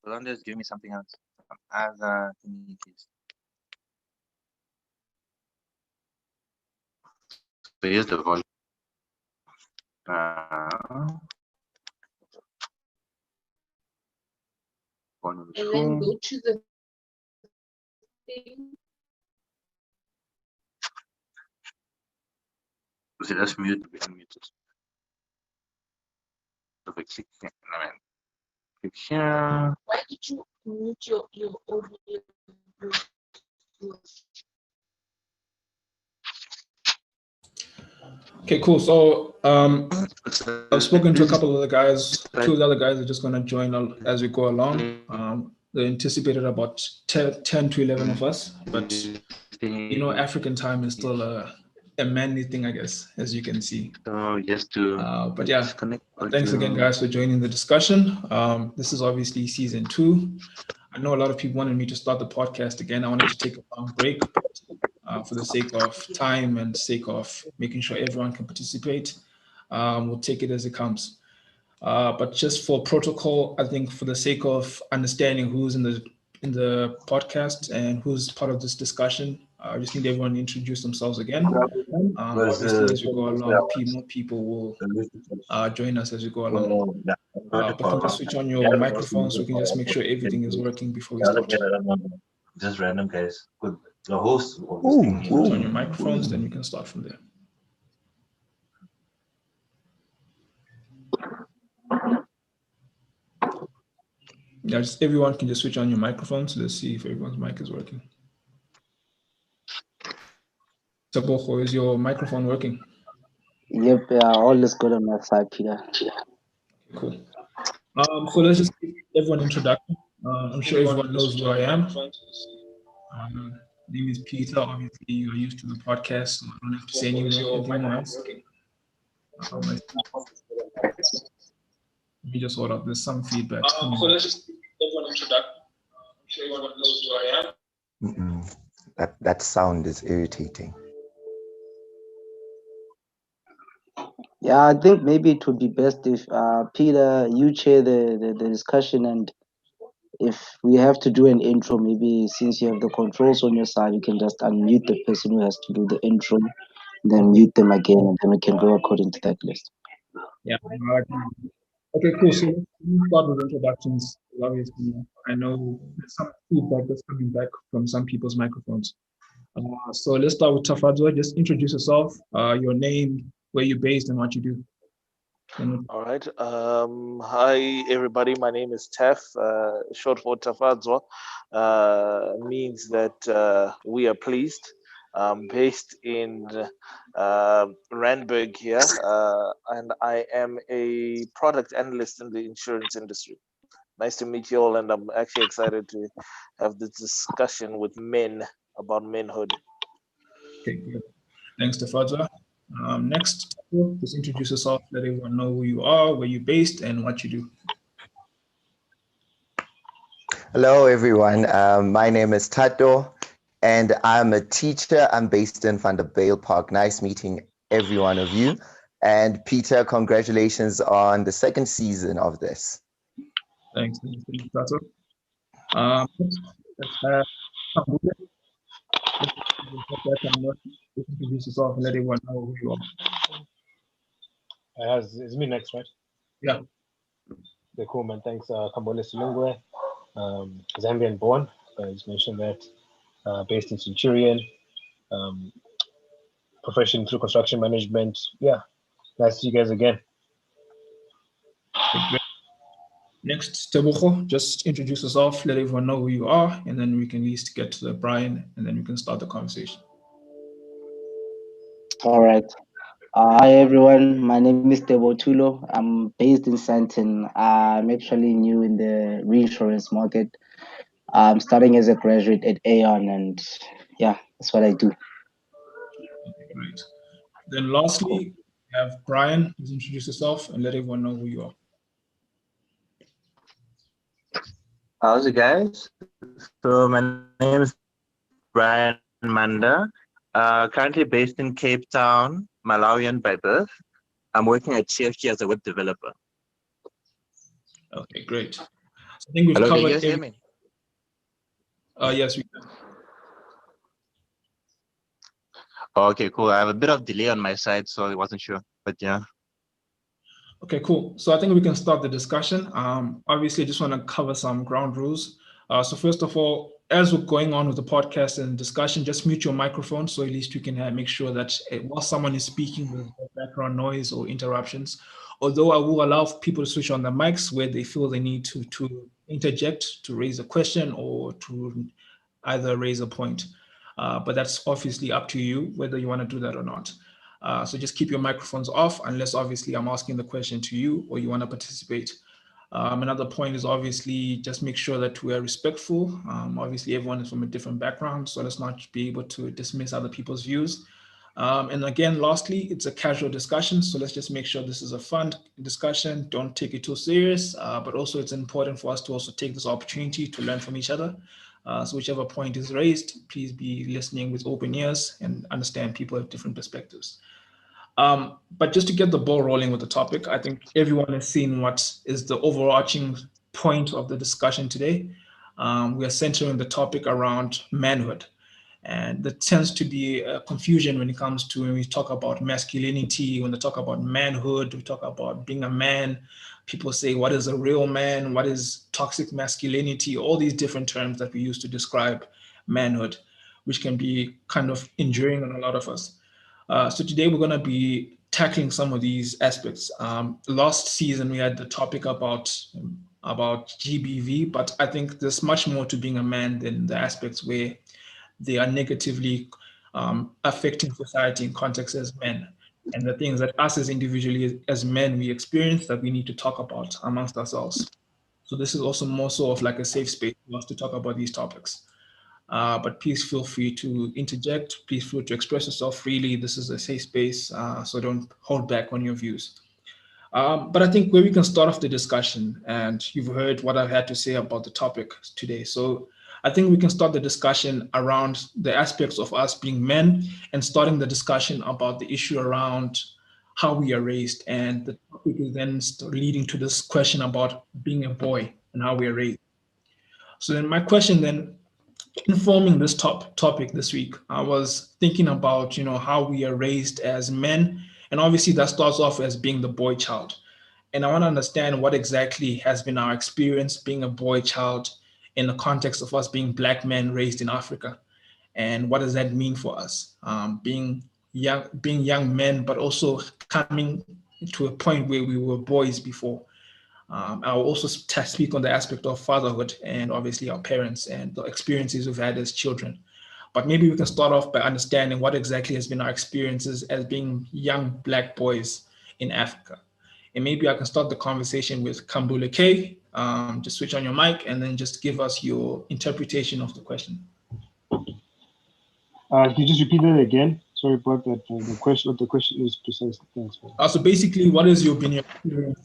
Hold on, just give me something else. Some other thingy keys. So here's the volume. Volume And then go to the thing. So let's mute. We unmute it. So we click here. Click here. Why did you mute your audio? Okay, cool. So I've spoken to a couple of the guys. Two of the other guys are just going to join as we go along. They anticipated about 10 to 11 of us, but African time is still a manly thing, I guess, as you can see. So just to but yeah, thanks again, guys, for joining the discussion. This is obviously season 2. I know a lot of people wanted me to start the podcast again. I wanted to take a long break, but for the sake of time and sake of making sure everyone can participate, we'll take it as it comes. But just for protocol, I think for the sake of understanding who's in the podcast and who's part of this discussion, I just need everyone to introduce themselves again. Obviously, as we go along, more people will join us as we go along. But can you switch on your microphone so we can just make sure everything is working before we start? Just random guys. Good. The host. Switch on your microphones, then we can start from there. Yeah, just everyone can just switch on your microphones. Let's see if everyone's mic is working. Tabojo, is your microphone working? Yep, all is good on my side, Peter. Cool. So let's just give everyone an introduction. I'm sure everyone knows who I am. My name is Peter. Obviously, you're used to the podcast, so I don't have to say anything else. Let me just hold up. There's some feedback. So let's just give everyone an introduction. I'm sure everyone knows who I am. That sound is irritating. Yeah, I think maybe it would be best if Peter, you chair the discussion, and if we have to do an intro, maybe since you have the controls on your side, you can just unmute the person who has to do the intro, then mute them again, and then we can go according to that list. Yeah. Okay, cool. So let's start with introductions. Obviously, I know there's some feedback that's coming back from some people's microphones. So let's start with Tafadzwa. Just introduce yourself, your name, where you're based, and what you do. All right. Hi, everybody. My name is Taf. Short for Tafadzwa means that we are pleased. I'm based in Randburg here, and I am a product analyst in the insurance industry. Nice to meet you all, and I'm actually excited to have this discussion with men about manhood. Okay, good. Thanks, Tafadzwa. Next, just introduce yourself, let everyone know who you are, where you're based, and what you do. Hello, everyone. My name is Tato, and I'm a teacher. I'm based in Vanderbijlpark. Nice meeting every one of you. And Peter, congratulations on the 2nd season of this. Thanks, Tato. Introduce yourself and let everyone know who you are. It's me next, right? Yeah. Okay, cool, man. Thanks, Kambole Silungwe. Zambian born, as mentioned that, based in Centurion, profession through construction management. Yeah, nice to see you guys again. Next, Tebogo, just introduce yourself, let everyone know who you are, and then we can at least get to the Brian, and then we can start the conversation. All right. Hi, everyone. My name is Tebo Tulo. I'm based in Sandton. I'm actually new in the reinsurance market. I'm starting as a graduate at Aon, and yeah, that's what I do. Okay, great. Then lastly, we have Brian. Please introduce yourself and let everyone know who you are. How's it, guys? So my name is Brian Manda. Currently based in Cape Town, Malawian by birth. I'm working at TFG as a web developer. Okay, great. I think we've Hello, can you covered guys hear me? Yes, we can. Oh, okay, cool. I have a bit of delay on my side, so I wasn't sure, but yeah. Okay, cool. So I think we can start the discussion. Obviously, I just want to cover some ground rules. So first of all, as we're going on with the podcast and discussion, just mute your microphone so at least you can make sure that while someone is speaking, there's no background noise or interruptions. Although I will allow people to switch on their mics where they feel they need to interject, to raise a question or to either raise a point. But that's obviously up to you whether you want to do that or not. So just keep your microphones off unless obviously I'm asking the question to you or you want to participate. Another point is obviously just make sure that we are respectful. Obviously everyone is from a different background, so let's not be able to dismiss other people's views. And again, lastly, it's a casual discussion, so let's just make sure this is a fun discussion. Don't take it too serious, but also it's important for us to also take this opportunity to learn from each other. So whichever point is raised, please be listening with open ears and understand people have different perspectives. But just to get the ball rolling with the topic, I think everyone has seen what is the overarching point of the discussion today. We are centering the topic around manhood. And there tends to be a confusion when it comes to when we talk about masculinity, when they talk about manhood, we talk about being a man. People say, what is a real man? What is toxic masculinity? All these different terms that we use to describe manhood, which can be kind of injuring on a lot of us. So today we're going to be tackling some of these aspects. Last season we had the topic about GBV, but I think there's much more to being a man than the aspects where they are negatively affecting society in context as men, and the things that us as individually as men we experience that we need to talk about amongst ourselves. So this is also more so of like a safe space for us to talk about these topics. But please feel free to interject. Please feel free to express yourself freely. This is a safe space, so don't hold back on your views. But I think where we can start off the discussion, and you've heard what I've had to say about the topic today. So I think we can start the discussion around the aspects of us being men and starting the discussion about the issue around how we are raised. And the topic is then leading to this question about being a boy and how we are raised. So then my question then informing this topic this week, I was thinking about, how we are raised as men. And obviously that starts off as being the boy child. And I want to understand what exactly has been our experience being a boy child in the context of us being Black men raised in Africa. And what does that mean for us? Being young men, but also coming to a point where we were boys before. I'll also speak on the aspect of fatherhood and obviously our parents and the experiences we've had as children. But maybe we can start off by understanding what exactly has been our experiences as being young Black boys in Africa. And maybe I can start the conversation with Kambule K. Just switch on your mic and then just give us your interpretation of the question. Can you just repeat that again? Sorry about that. The question, what the question is precisely. Thanks. So basically, what is your experience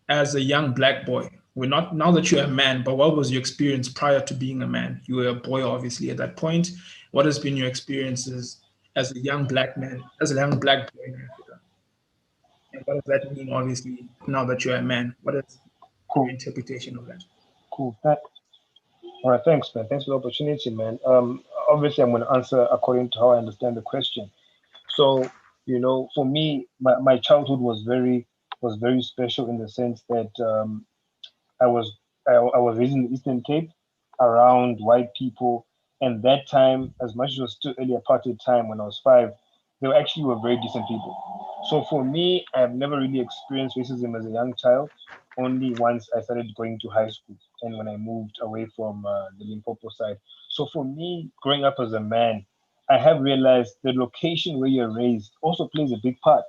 as a young Black boy? We're not now that you're a man, but what was your experience prior to being a man? You were a boy, obviously, at that point. What has been your experiences as a young Black man, as a young Black boy in Africa? And what does that mean, obviously, now that you're a man? What is your interpretation of that? Cool. All right, thanks, man. Thanks for the opportunity, man. Obviously, I'm going to answer according to how I understand the question. So, for me, my childhood was very special in the sense that I was I was raised in the Eastern Cape around white people, and that time, as much as it was still early apartheid time when I was 5, they were very decent people. So for me, I've never really experienced racism as a young child. Only once I started going to high school and when I moved away from the Limpopo side. So for me, growing up as a man, I have realized the location where you're raised also plays a big part.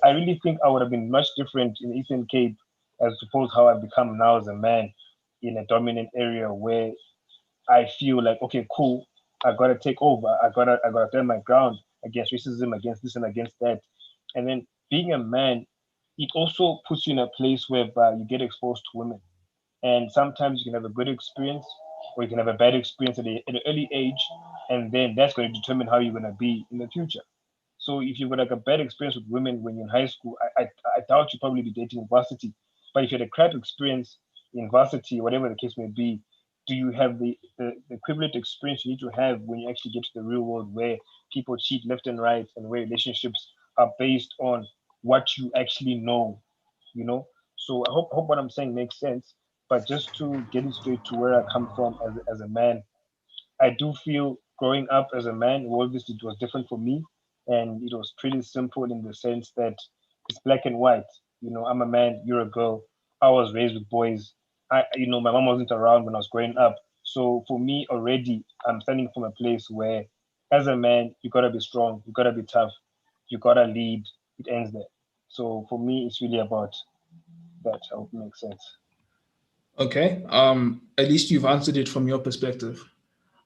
I really think I would have been much different in the Eastern Cape as opposed how I've become now as a man in a dominant area where I feel like, okay, cool, I gotta take over. I gotta stand my ground against racism, against this and against that. And then being a man, it also puts you in a place whereby you get exposed to women. And sometimes you can have a good experience or you can have a bad experience at an early age, and then that's going to determine how you're going to be in the future. So if you've got like a bad experience with women when you're in high school, I doubt you'll probably be dating in varsity. But if you had a crap experience university, whatever the case may be, do you have the equivalent experience you need to have when you actually get to the real world where people cheat left and right and where relationships are based on what you actually know, you know? So I hope what I'm saying makes sense. But just to get it straight to where I come from as a man, I do feel growing up as a man, well, obviously it was different for me, and it was pretty simple in the sense that it's black and white. You know, I'm a man, you're a girl. I was raised with boys. My mom wasn't around when I was growing up. So for me, already, I'm standing from a place where, as a man, you gotta be strong, you gotta be tough, you gotta lead. It ends there. So for me, it's really about that. I hope it makes sense. Okay. At least you've answered it from your perspective.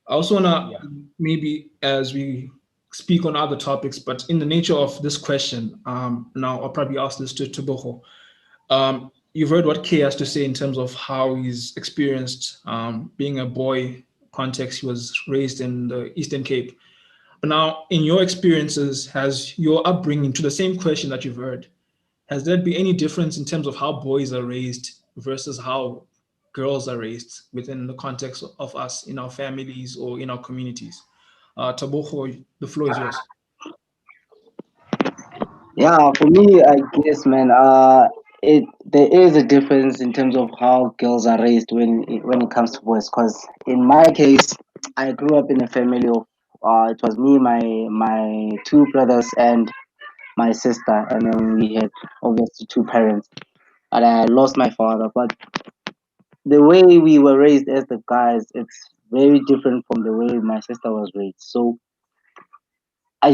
I also wanna maybe as we speak on other topics, but in the nature of this question, now I'll probably ask this to Tebogo. You've heard what Kay has to say in terms of how he's experienced being a boy context. He was raised in the Eastern Cape. But now, in your experiences, has your upbringing, to the same question that you've heard, has there been any difference in terms of how boys are raised versus how girls are raised within the context of us in our families or in our communities? Tebogo, the floor is yours. Yeah, for me, I guess, man, there is a difference in terms of how girls are raised when it comes to boys. Because in my case, I grew up in a family of it was me, my two brothers, and my sister, and then we had obviously two parents. And I lost my father, but the way we were raised as the guys, it's very different from the way my sister was raised. So I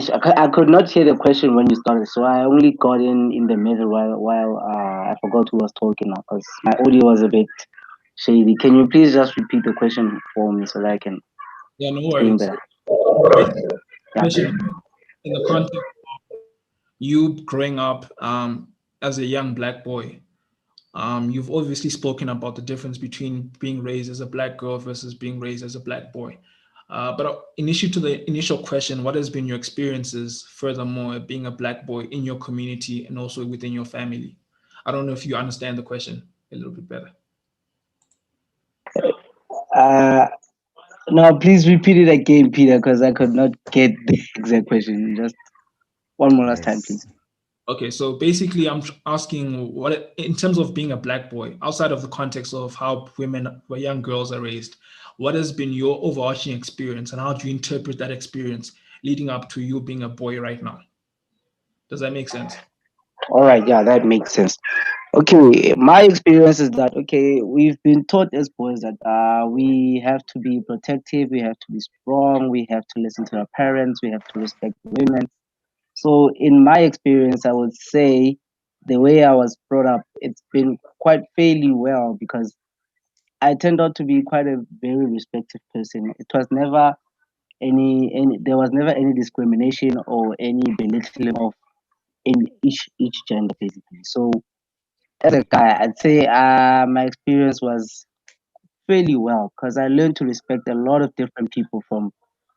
could not hear the question when you started, so I only got in the middle while I forgot who was talking now because my audio was a bit shady. Can you please just repeat the question for me so that I can Yeah, no explain worries. better? Yeah. Question in the context of you growing up as a young black boy. You've obviously spoken about the difference between being raised as a black girl versus being raised as a black boy. But in issue to the initial question, what has been your experiences furthermore being a black boy in your community and also within your family? I don't know if you understand the question a little bit better. Uh, no, please repeat it again, Peter, because I could not get the exact question. Just one more last time, please. Okay, so basically I'm asking what, in terms of being a black boy, outside of the context of how women or young girls are raised, what has been your overarching experience and how do you interpret that experience leading up to you being a boy right now? Does that make sense? All right, yeah, that makes sense. Okay, my experience is that okay, we've been taught as boys that we have to be protective, we have to be strong, we have to listen to our parents, we have to respect women. So in my experience, I would say the way I was brought up, it's been quite fairly well because I turned out to be quite a very respectful person. It was never any there was never any discrimination or any belittling of in each gender basically. So as a guy, I'd say my experience was fairly well because I learned to respect a lot of different people from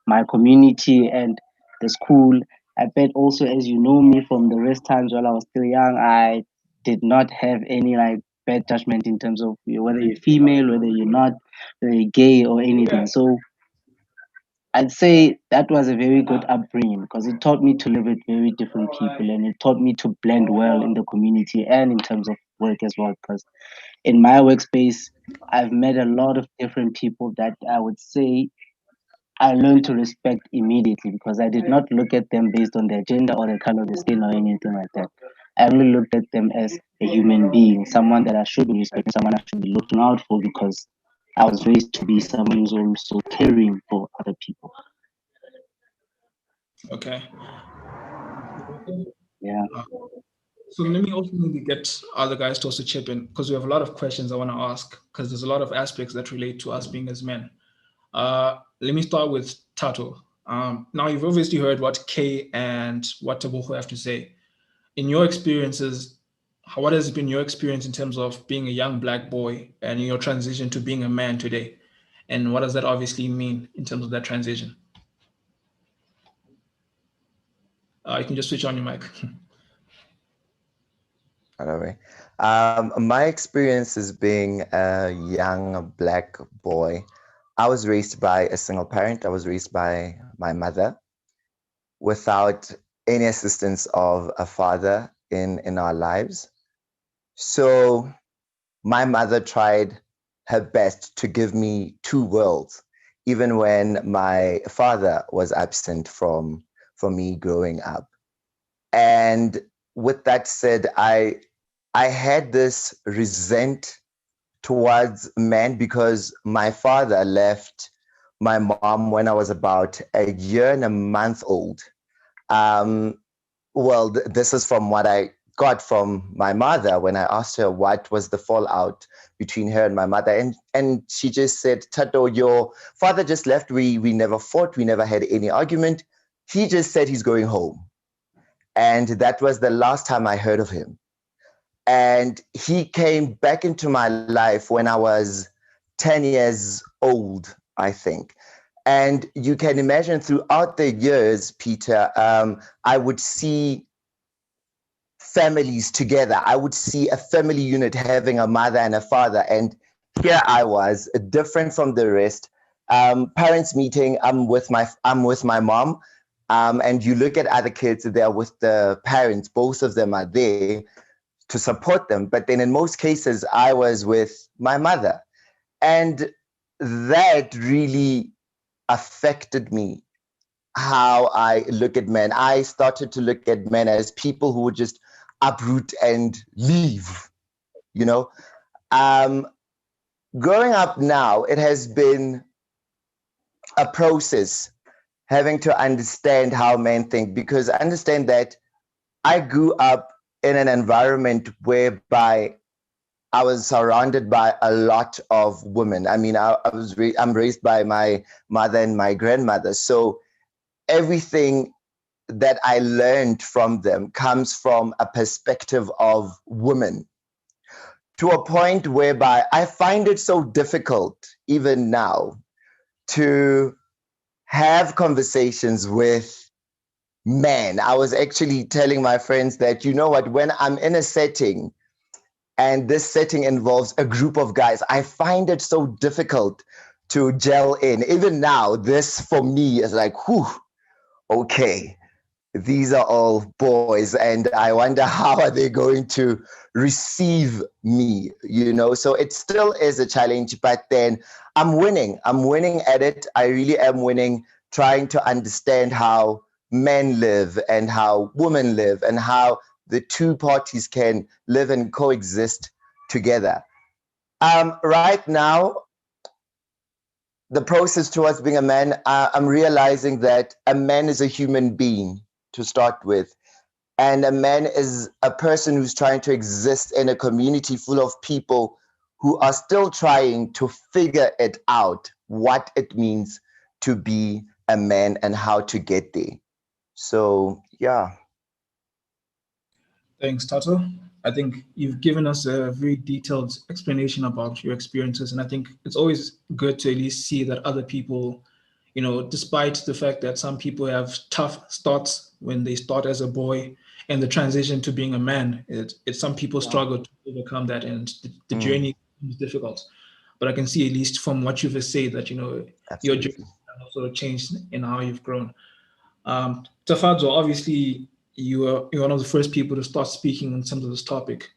my community and the school. I bet also, as you know me from the rest times while I was still young, I did not have any like bad judgment in terms of whether you're female, whether you're not, whether you're gay or anything. So I'd say that was a very good upbringing because it taught me to live with very different people and it taught me to blend well in the community and in terms of work as well. Because in my workspace, I've met a lot of different people that I would say I learned to respect immediately because I did not look at them based on their gender or the color of their skin or anything like that. I only looked at them as a human being, someone that I should be respecting, someone I should be looking out for because I was raised to be someone who's also caring for other people. Okay. Yeah. So let me also maybe get other guys to also chip in because we have a lot of questions I want to ask because there's a lot of aspects that relate to us being as men. Let me start with Tato. Now you've obviously heard what Kay and what Tebogo have to say. In your experiences, what has been your experience in terms of being a young black boy and your transition to being a man today? And what does that obviously mean in terms of that transition? You can just switch on your mic. By the way, my experience as being a young Black boy, I was raised by a single parent. I was raised by my mother without any assistance of a father in our lives. So my mother tried her best to give me two worlds, even when my father was absent from me growing up. And with that said, I had this resent towards men because my father left my mom when I was about a year and a month old. Um, well, this is from what I got from my mother when I asked her what was the fallout between her and my mother. And she just said, Tato, your father just left. We never fought. We never had any argument. He just said he's going home. And that was the last time I heard of him. And he came back into my life when I was 10 years old, I think. And you can imagine throughout the years, Peter, I would see families together. I would see a family unit having a mother and a father. And here I was, different from the rest. Parents meeting, I'm with my mom. And you look at other kids, they're with the parents, both of them are there to support them. But then in most cases, I was with my mother. And that really affected me, how I look at men. I started to look at men as people who would just uproot and leave, you know. Um, Growing up now, it has been a process having to understand how men think, because understand that I grew up in an environment whereby I was surrounded by a lot of women. I mean, I'm raised by my mother and my grandmother. So everything that I learned from them comes from a perspective of women, to a point whereby I find it so difficult, even now, to have conversations with men. I was actually telling my friends that, you know what, when I'm in a setting and this setting involves a group of guys, I find it so difficult to gel in. Even now, this for me is like, whew, okay, these are all boys, and I wonder how are they going to receive me, you know? So it still is a challenge, but then I'm winning at it. I really am winning, trying to understand how men live and how women live and how the two parties can live and coexist together. Right now, the process towards being a man, I'm realizing that a man is a human being to start with. And a man is a person who's trying to exist in a community full of people who are still trying to figure it out, what it means to be a man and how to get there. So, yeah. Thanks, Tato. I think you've given us a very detailed explanation about your experiences, and I think it's always good to at least see that other people, you know, despite the fact that some people have tough starts when they start as a boy and the transition to being a man, some people struggle to overcome that, and the journey is difficult. But I can see, at least from what you've said, that, you know, your journey Absolutely. has also changed in how you've grown. Tafadzo, obviously, you're one of the first people to start speaking on some of this topic.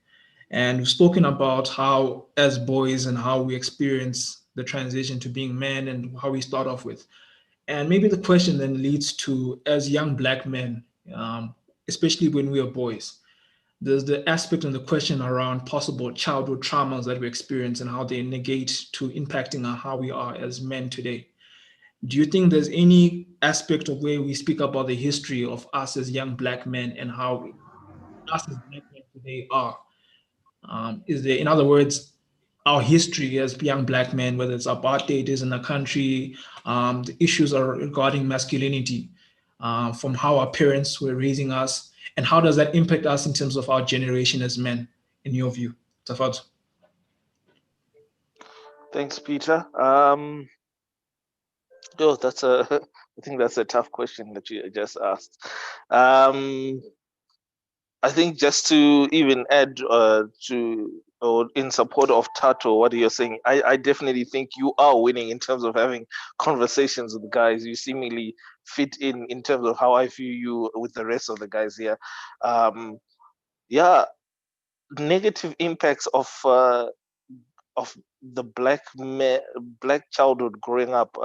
And we've spoken about how, as boys, and how we experience the transition to being men and how we start off with. And maybe the question then leads to, as young Black men, especially when we are boys, there's the aspect and the question around possible childhood traumas that we experience and how they negate to impacting on how we are as men today. Do you think there's any aspect of where we speak about the history of us as young Black men and how us as Black men today are? Is there, in other words, our history as young Black men, whether it's apartheid is in the country, the issues are regarding masculinity, from how our parents were raising us, and how does that impact us in terms of our generation as men, in your view? Tafad? Thanks, Peter. That's I think that's a tough question that you just asked. I think just to even add to or in support of Tato, what you're saying, I definitely think you are winning in terms of having conversations with guys. You seemingly fit in terms of how I view you with the rest of the guys here. Yeah, negative impacts of the black childhood growing up.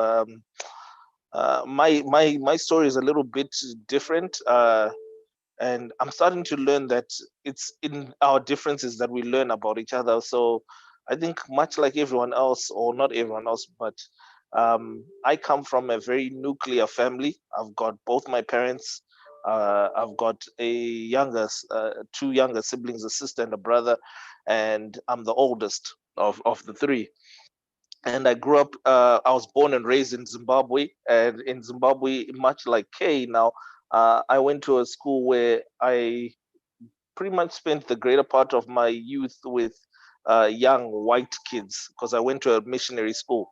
My story is a little bit different. And I'm starting to learn that it's in our differences that we learn about each other. So I think much like everyone else, or not everyone else, but I come from a very nuclear family. I've got both my parents. I've got two younger siblings, a sister and a brother, and I'm the oldest of the three. And I grew up. I was born and raised in Zimbabwe, and in Zimbabwe, much like Kay now, I went to a school where I pretty much spent the greater part of my youth with young white kids because I went to a missionary school.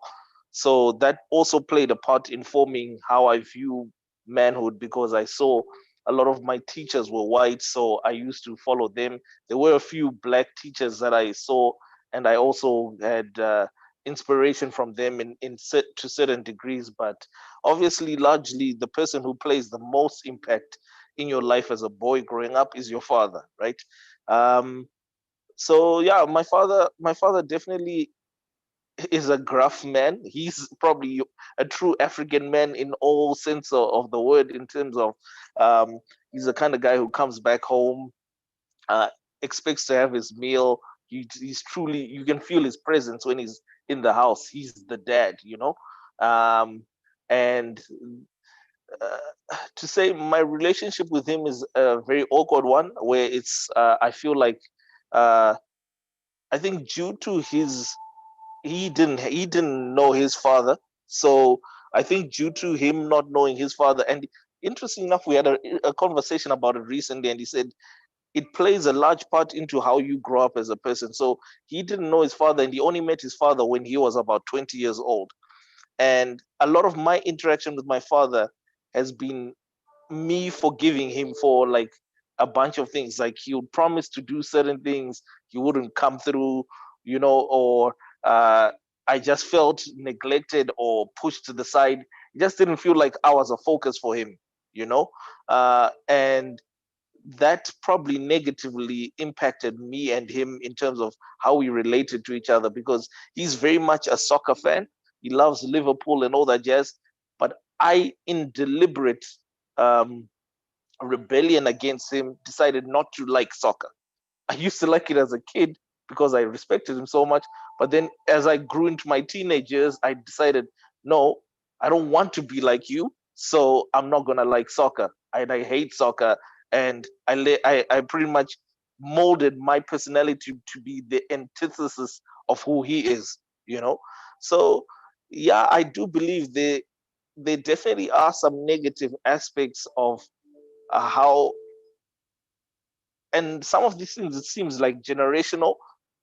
So that also played a part in forming how I view manhood because I saw a lot of my teachers were white, so I used to follow them. There were a few black teachers that I saw, and I also had inspiration from them to certain degrees. But obviously, largely, the person who plays the most impact in your life as a boy growing up is your father, right? So yeah, my father definitely is a gruff man. He's probably a true African man in all sense of the word, in terms of um, he's the kind of guy who comes back home, uh, expects to have his meal. He's truly, you can feel his presence when he's in the house. He's the dad, and to say my relationship with him is a very awkward one, where it's I feel like uh, I think due to his he didn't know his father, so I think due to him not knowing his father, and interesting enough, we had a conversation about it recently, and he said it plays a large part into how you grow up as a person. So he didn't know his father, and he only met his father when he was about 20 years old. And a lot of my interaction with my father has been me forgiving him for like a bunch of things. Like he would promise to do certain things, he wouldn't come through, or I just felt neglected or pushed to the side. It just didn't feel like I was a focus for him, and that probably negatively impacted me and him in terms of how we related to each other, because he's very much a soccer fan. He loves Liverpool and all that jazz. But I, in deliberate um, rebellion against him, decided not to like soccer. I used to like it as a kid because I respected him so much. But then as I grew into my teenage years, I decided, no, I don't want to be like you. So I'm not going to like soccer. I hate soccer. And I pretty much molded my personality to be the antithesis of who he is. So, yeah, I do believe there definitely are some negative aspects of how, and some of these things, it seems like generational,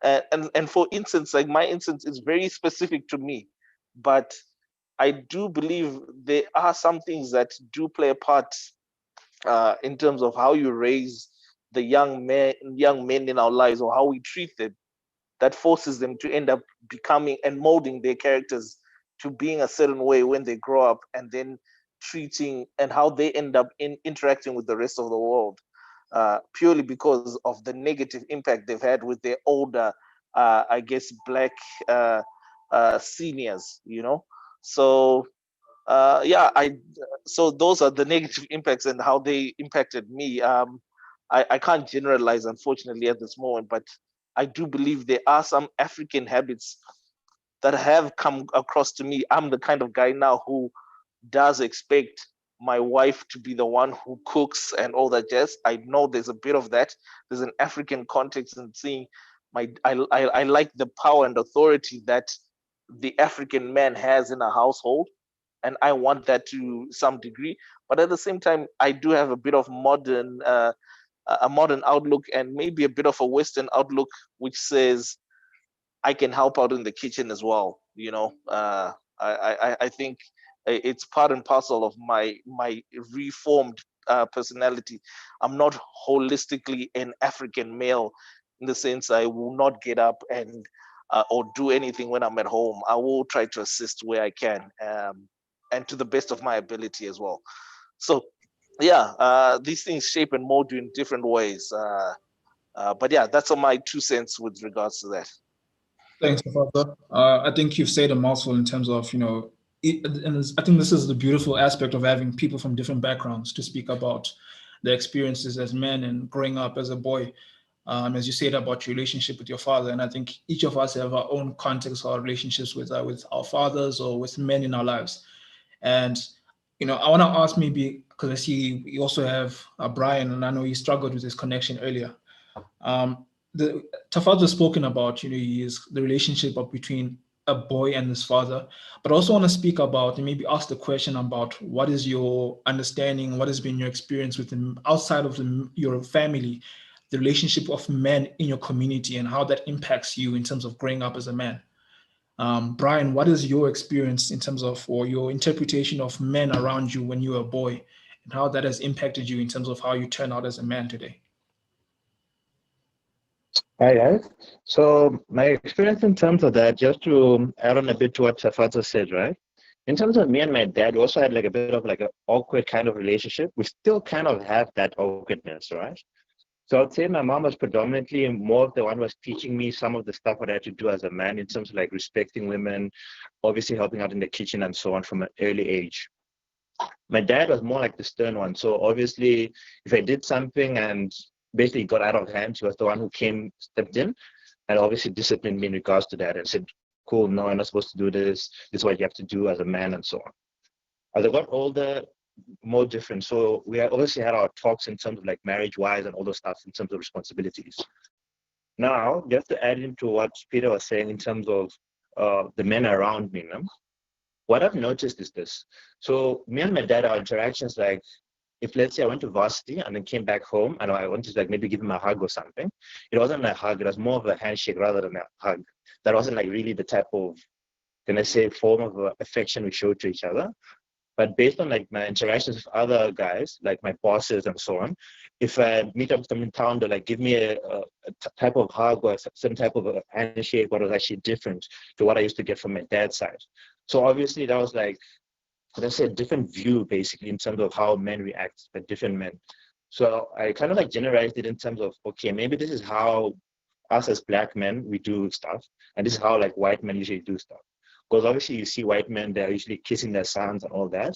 and for instance, like my instance is very specific to me, but I do believe there are some things that do play a part in terms of how you raise the young men in our lives, or how we treat them, that forces them to end up becoming and molding their characters to being a certain way when they grow up, and then treating and how they end up interacting with the rest of the world, purely because of the negative impact they've had with their older, I guess, black seniors. So yeah, so those are the negative impacts and how they impacted me. I can't generalize, unfortunately, at this moment, but I do believe there are some African habits that have come across to me. I'm the kind of guy now who does expect my wife to be the one who cooks and all that jazz. I know there's a bit of that. There's an African context in seeing I like the power and authority that the African man has in a household, and I want that to some degree. But at the same time, I do have a bit of a modern outlook, and maybe a bit of a Western outlook, which says I can help out in the kitchen as well. I think it's part and parcel of my reformed personality. I'm not holistically an African male in the sense I will not get up and or do anything when I'm at home. I will try to assist where I can, and to the best of my ability as well. So yeah, these things shape and mold you in different ways. But yeah, that's my 2 cents with regards to that. Thanks, Professor. I think you've said a mouthful in terms of, and I think this is the beautiful aspect of having people from different backgrounds to speak about their experiences as men and growing up as a boy. As you said about your relationship with your father, and I think each of us have our own context, our relationships with our fathers or with men in our lives. And I want to ask, maybe because I see you also have Brian, and I know he struggled with his connection earlier. The Tafadza spoken about, the relationship between a boy and his father, but I also want to speak about and maybe ask the question about what is your understanding, what has been your experience with them outside of your family, the relationship of men in your community and how that impacts you in terms of growing up as a man. Brian, what is your experience in terms of, or your interpretation of men around you when you were a boy, and how that has impacted you in terms of how you turn out as a man today? Hi guys. So my experience in terms of that, just to add on a bit to what Safaza said, right? In terms of me and my dad, we also had like a bit of like an awkward kind of relationship. We still kind of have that awkwardness, right? So I'd say my mom was predominantly more of the one who was teaching me some of the stuff what I had to do as a man in terms of like respecting women, obviously helping out in the kitchen and so on from an early age. My dad was more like the stern one. So obviously if I did something and basically got out of hand, he was the one who stepped in and obviously disciplined me in regards to that and said, cool, no, I'm not supposed to do this. This is what you have to do as a man and so on. As I got older, more different. So we obviously had our talks in terms of like marriage-wise and all those stuff in terms of responsibilities. Now, just to add into what Peter was saying in terms of the men around me, what I've noticed is this. So me and my dad, our interactions, like if let's say I went to varsity and then came back home and I wanted to like maybe give him a hug or something, it wasn't a hug, it was more of a handshake rather than a hug. That wasn't like really the type of, can I say, form of affection we showed to each other. But based on like my interactions with other guys, like my bosses and so on, if I meet up with them in town, they'll like give me a type of hug or some type of a handshake, what was actually different to what I used to get from my dad's side. So obviously that was like, let's say, a different view basically in terms of how men react, but different men. So I kind of like generalized it in terms of, okay, maybe this is how us as black men, we do stuff. And this is how like white men usually do stuff. Because obviously you see white men, they're usually kissing their sons and all that.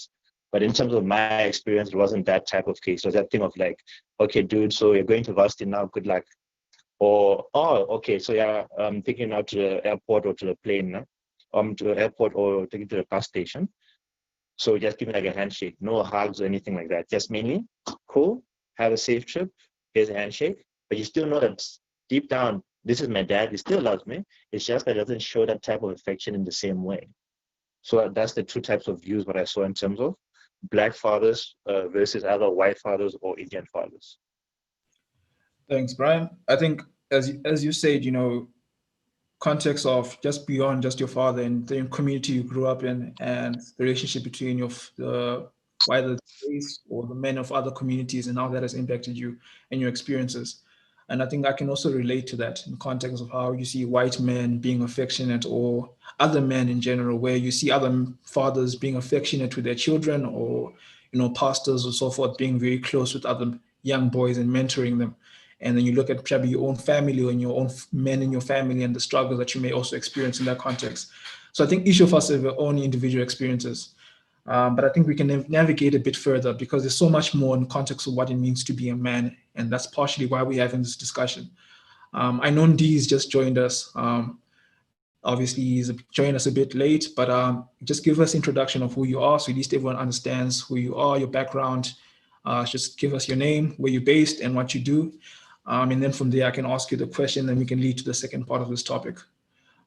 But in terms of my experience, it wasn't that type of case. It was that thing of like, okay, dude, so you're going to varsity now, good luck. Or, oh, okay, so yeah, I'm taking you out to the airport or to the plane, to the airport or taking to the bus station. So just give me like a handshake, no hugs or anything like that. Just mainly, cool, have a safe trip, here's a handshake. But you still know that deep down, this is my dad, he still loves me. It's just that it doesn't show that type of affection in the same way. So that's the two types of views what I saw in terms of black fathers versus other white fathers or Indian fathers. Thanks, Brian. I think as you said, context of just beyond just your father and the community you grew up in and the relationship between either the race or the men of other communities and how that has impacted you and your experiences. And I think I can also relate to that in context of how you see white men being affectionate or other men in general, where you see other fathers being affectionate with their children or, pastors or so forth being very close with other young boys and mentoring them. And then you look at probably your own family or your own men in your family and the struggles that you may also experience in that context. So I think each of us have our own individual experiences. But I think we can navigate a bit further because there's so much more in context of what it means to be a man. And that's partially why we're having this discussion. I know Dee's just joined us. Obviously, he's joined us a bit late, but just give us introduction of who you are so at least everyone understands who you are, your background. Just give us your name, where you're based, and what you do. And then from there, I can ask you the question, and we can lead to the second part of this topic.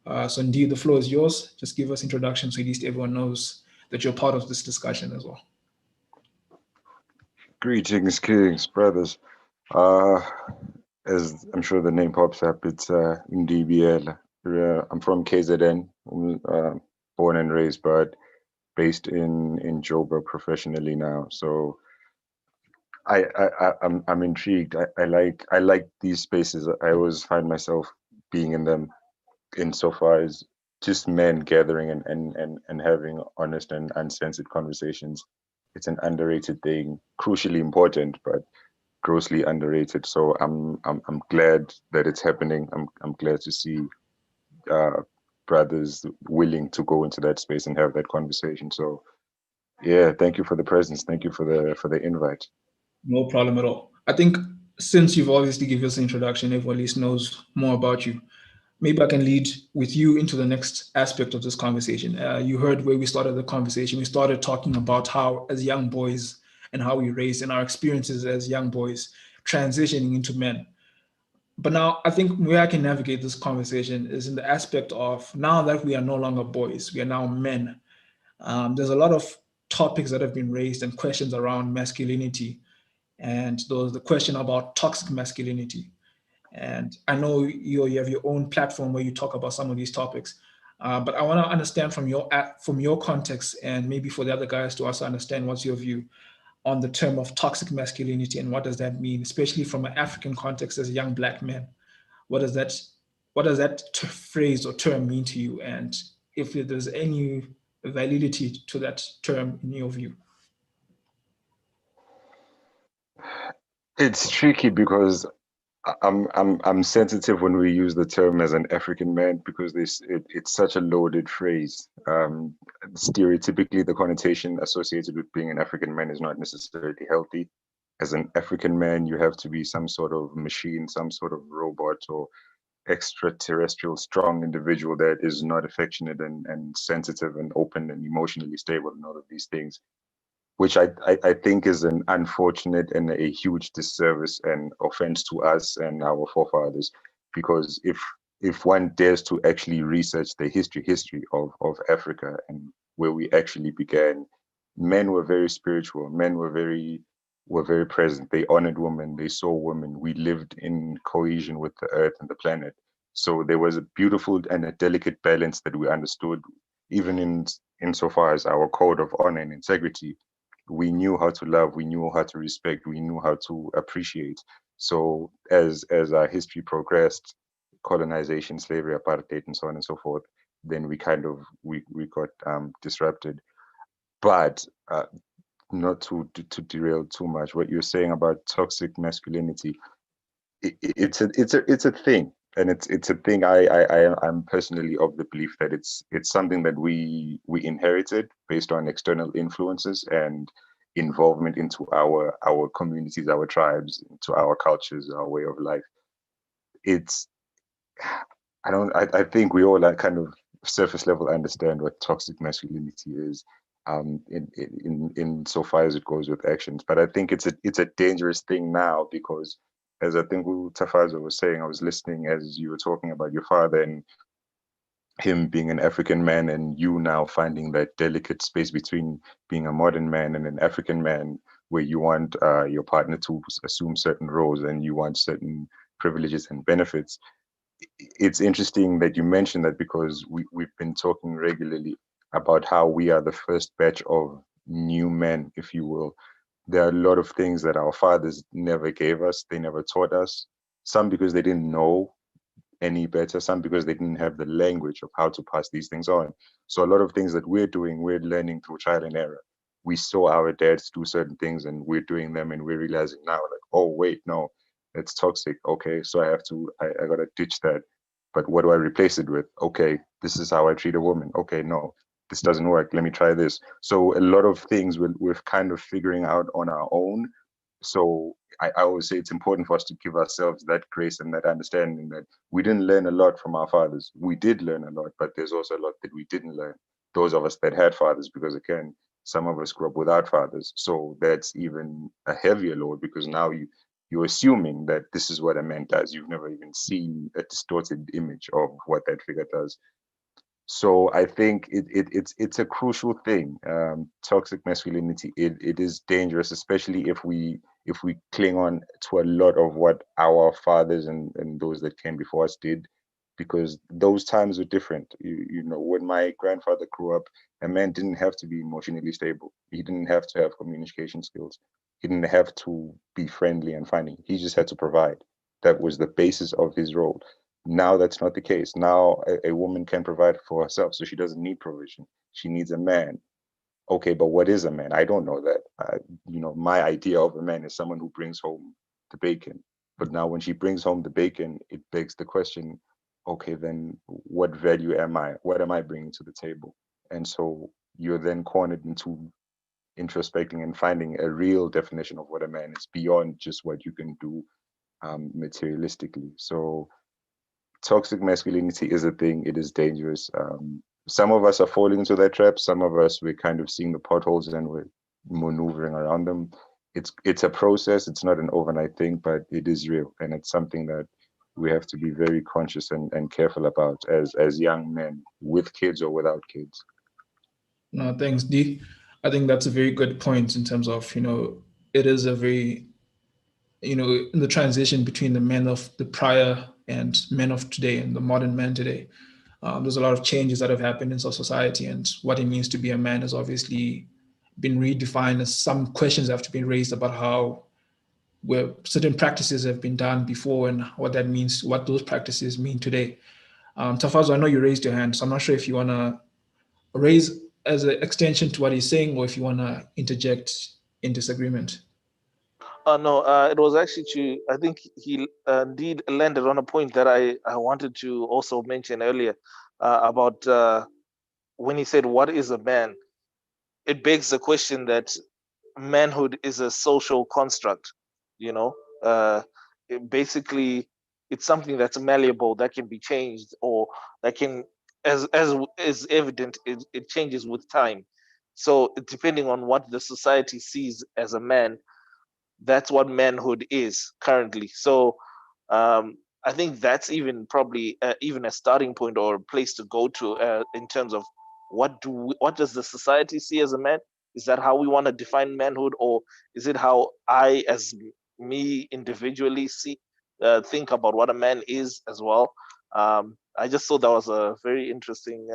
So indeed, the floor is yours. Just give us introduction so at least everyone knows that you're part of this discussion as well. Greetings, kings, brothers. As I'm sure the name pops up, it's Ndibiela. I'm from KZN, born and raised, but based in Joburg professionally now. So I'm intrigued. I like these spaces. I always find myself being in them insofar as just men gathering and having honest and uncensored conversations. It's an underrated thing, crucially important, but grossly underrated. So I'm glad that it's happening. I'm glad to see uh, brothers willing to go into that space and have that conversation. So yeah, thank you for the presence. Thank you for the invite. No problem at all. I think since you've obviously given us an introduction, everyone at least knows more about you. Maybe I can lead with you into the next aspect of this conversation. You heard where we started the conversation. We started talking about how, as young boys, and how we raised and our experiences as young boys transitioning into men. But now I think where I can navigate this conversation is in the aspect of now that we are no longer boys, we are now men. There's a lot of topics that have been raised and questions around masculinity, and there's the question about toxic masculinity. And I know you have your own platform where you talk about some of these topics, but I want to understand from your context, and maybe for the other guys to also understand what's your view on the term of toxic masculinity and what does that mean, especially from an African context as young black men. What does that phrase or term mean to you, and if there's any validity to that term in your view? It's tricky because I'm sensitive when we use the term as an African man because it's such a loaded phrase. Stereotypically, the connotation associated with being an African man is not necessarily healthy. As an African man, you have to be some sort of machine, some sort of robot or extraterrestrial strong individual that is not affectionate and sensitive and open and emotionally stable and all of these things, which I think is an unfortunate and a huge disservice and offense to us and our forefathers. Because if one dares to actually research the history of Africa and where we actually began, men were very spiritual. Men were very present. They honored women. They saw women. We lived in cohesion with the earth and the planet. So there was a beautiful and a delicate balance that we understood, even in insofar as our code of honor and integrity. We knew how to love, we knew how to respect, we knew how to appreciate. So as our history progressed, colonization, slavery, apartheid, and so on and so forth, then we got disrupted. But not to derail too much, what you're saying about toxic masculinity, it's a thing, and it's a thing. I'm personally of the belief that it's something that we inherited based on external influences and involvement into our communities, our tribes, into our cultures, our way of life. It's I think we all like kind of surface level understand what toxic masculinity is, in so far as it goes with actions. But I think it's a dangerous thing now because, as I think Tafazo was saying, I was listening as you were talking about your father and him being an African man, and you now finding that delicate space between being a modern man and an African man, where you want your partner to assume certain roles and you want certain privileges and benefits. It's interesting that you mentioned that because we've been talking regularly about how we are the first batch of new men, if you will. There are a lot of things that our fathers never gave us, they never taught us, some because they didn't know any better, some because they didn't have the language of how to pass these things on. So a lot of things that we're doing, we're learning through trial and error. We saw our dads do certain things and we're doing them and we're realizing now, like, oh, wait, no, it's toxic. Okay, so I gotta ditch that. But what do I replace it with? Okay, this is how I treat a woman. Okay, no, this doesn't work. Let me try this. So a lot of things we're kind of figuring out on our own. So I always say it's important for us to give ourselves that grace and that understanding that we didn't learn a lot from our fathers. We did learn a lot, but there's also a lot that we didn't learn. Those of us that had fathers, because again, some of us grew up without fathers. So that's even a heavier load because now you're assuming that this is what a man does. You've never even seen a distorted image of what that figure does. So I think it's a crucial thing. Toxic masculinity, it is dangerous, especially if we cling on to a lot of what our fathers and those that came before us did, because those times were different. You know, when my grandfather grew up, a man didn't have to be emotionally stable. He didn't have to have communication skills. He didn't have to be friendly and funny. He just had to provide. That was the basis of his role. Now that's not the case. Now a woman can provide for herself, so she doesn't need provision. She needs a man. Okay, but what is a man? I don't know that. My idea of a man is someone who brings home the bacon. But now when she brings home the bacon, it begs the question, okay, then what value am I? What am I bringing to the table? And so you're then cornered into introspecting and finding a real definition of what a man is beyond just what you can do materialistically. So toxic masculinity is a thing. It is dangerous. Some of us are falling into that trap. Some of us, we're kind of seeing the potholes and we're maneuvering around them. It's a process. It's not an overnight thing, but it is real. And it's something that we have to be very conscious and careful about as young men, with kids or without kids. No, thanks, D. I think that's a very good point in terms of, it is a very, in the transition between the men of the prior and men of today and the modern man today. There's a lot of changes that have happened in society, and what it means to be a man has obviously been redefined, as some questions have to be raised about how where certain practices have been done before and what that means, what those practices mean today. Tafazo, I know you raised your hand, so I'm not sure if you want to raise as an extension to what he's saying or if you want to interject in disagreement. No, it was actually I think he indeed landed on a point that I wanted to also mention earlier about when he said, what is a man? It begs the question that manhood is a social construct, basically it's something that's malleable, that can be changed, or that can, as is evident, it changes with time. So depending on what the society sees as a man, that's what manhood is currently. So I think that's even probably even a starting point or a place to go to in terms of what does the society see as a man? Is that how we want to define manhood, or is it how I, as me individually, think about what a man is as well? I just thought that was a very interesting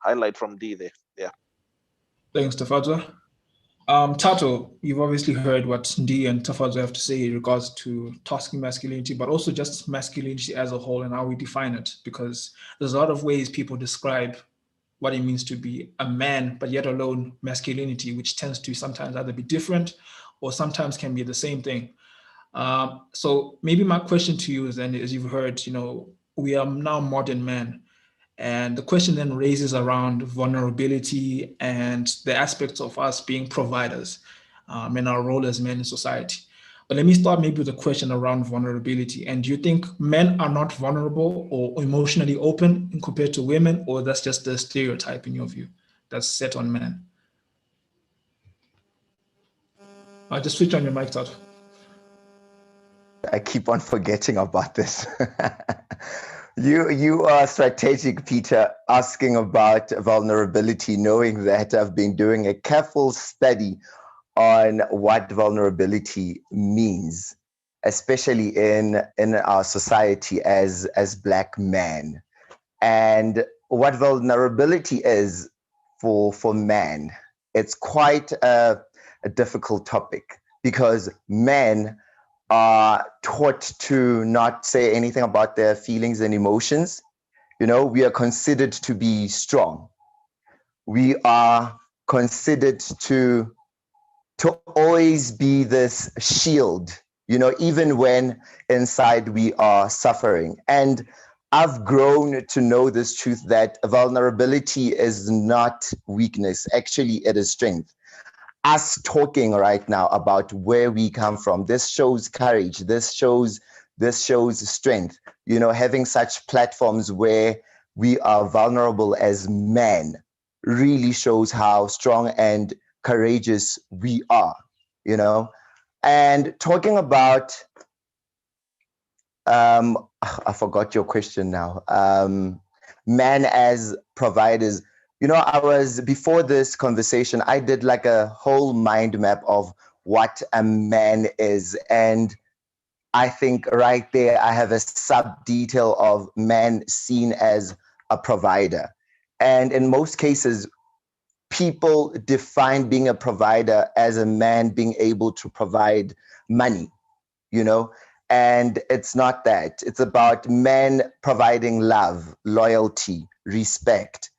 highlight from D there. Yeah. Thanks, Tafazo. Tato, you've obviously heard what D and Tafazo have to say in regards to toxic masculinity, but also just masculinity as a whole and how we define it, because there's a lot of ways people describe what it means to be a man, but yet alone masculinity, which tends to sometimes either be different or sometimes can be the same thing. So maybe my question to you is then, as you've heard, we are now modern men. And the question then raises around vulnerability and the aspects of us being providers and our role as men in society. But let me start maybe with a question around vulnerability. And do you think men are not vulnerable or emotionally open in compared to women, or that's just a stereotype in your view that's set on men? I'll just switch on your mic, Todd. I keep on forgetting about this. You are strategic, Peter, asking about vulnerability, knowing that I've been doing a careful study on what vulnerability means, especially in our society as Black men, and what vulnerability is for man. It's quite a difficult topic because men are taught to not say anything about their feelings and emotions. We are considered to be strong. We are considered to always be this shield, even when inside we are suffering. And I've grown to know this truth that vulnerability is not weakness. Actually, it is strength. Us talking right now about where we come from, this shows courage, this shows strength. Having such platforms where we are vulnerable as men really shows how strong and courageous we are. And talking about I forgot your question now. Men as providers. Before this conversation, I did like a whole mind map of what a man is. And I think right there, I have a sub detail of man seen as a provider. And in most cases, people define being a provider as a man being able to provide money, you know, and it's not that. It's about men providing love, loyalty, respect.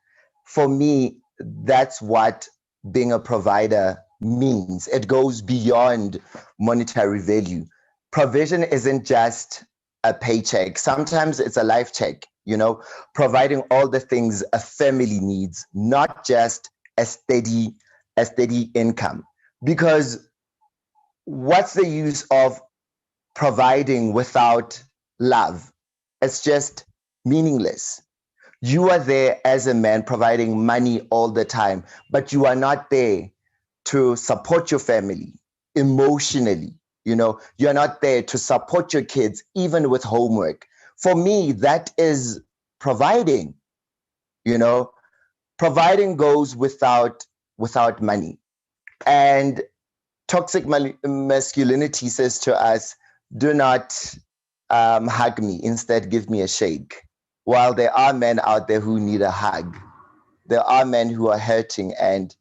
For me, that's what being a provider means. It goes beyond monetary value. Provision isn't just a paycheck. Sometimes it's a life check, you know, providing all the things a family needs, not just a steady income. Because what's the use of providing without love? It's just meaningless. You are there as a man providing money all the time, but you are not there to support your family emotionally. You know, you're not there to support your kids, even with homework. For me, that is providing, you know, providing goes without money. And toxic masculinity says to us, do not hug me, instead give me a shake. While there are men out there who need a hug, there are men who are hurting, and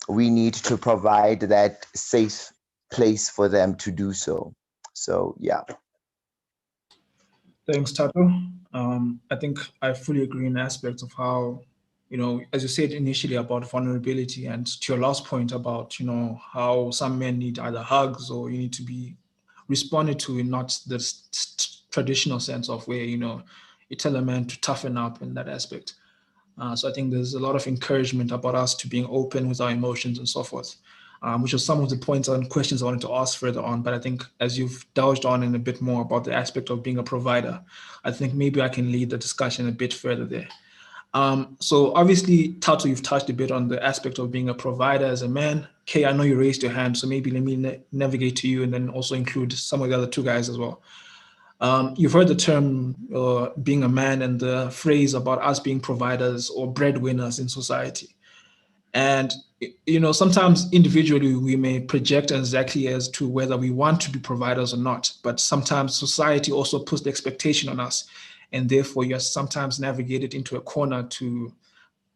we need to provide that safe place for them to do so. So, yeah. Thanks, Tato. I think I fully agree in aspects of how, you know, as you said initially about vulnerability, and to your last point about, you know, how some men need either hugs or you need to be responded to in not the traditional sense of where, you know, you tell a man to toughen up in that aspect. So I think there's a lot of encouragement about us to being open with our emotions and so forth, which are some of the points and questions I wanted to ask further on. But I think as you've delved on in a bit more about the aspect of being a provider, I think maybe I can lead the discussion a bit further there. So obviously, Tato, you've touched a bit on the aspect of being a provider as a man. Kay, I know you raised your hand, so maybe let me navigate to you and then also include some of the other two guys as well. You've heard the term being a man and the phrase about us being providers or breadwinners in society. And, you know, sometimes individually we may project exactly as to whether we want to be providers or not, but sometimes society also puts the expectation on us. And therefore you're sometimes navigated into a corner to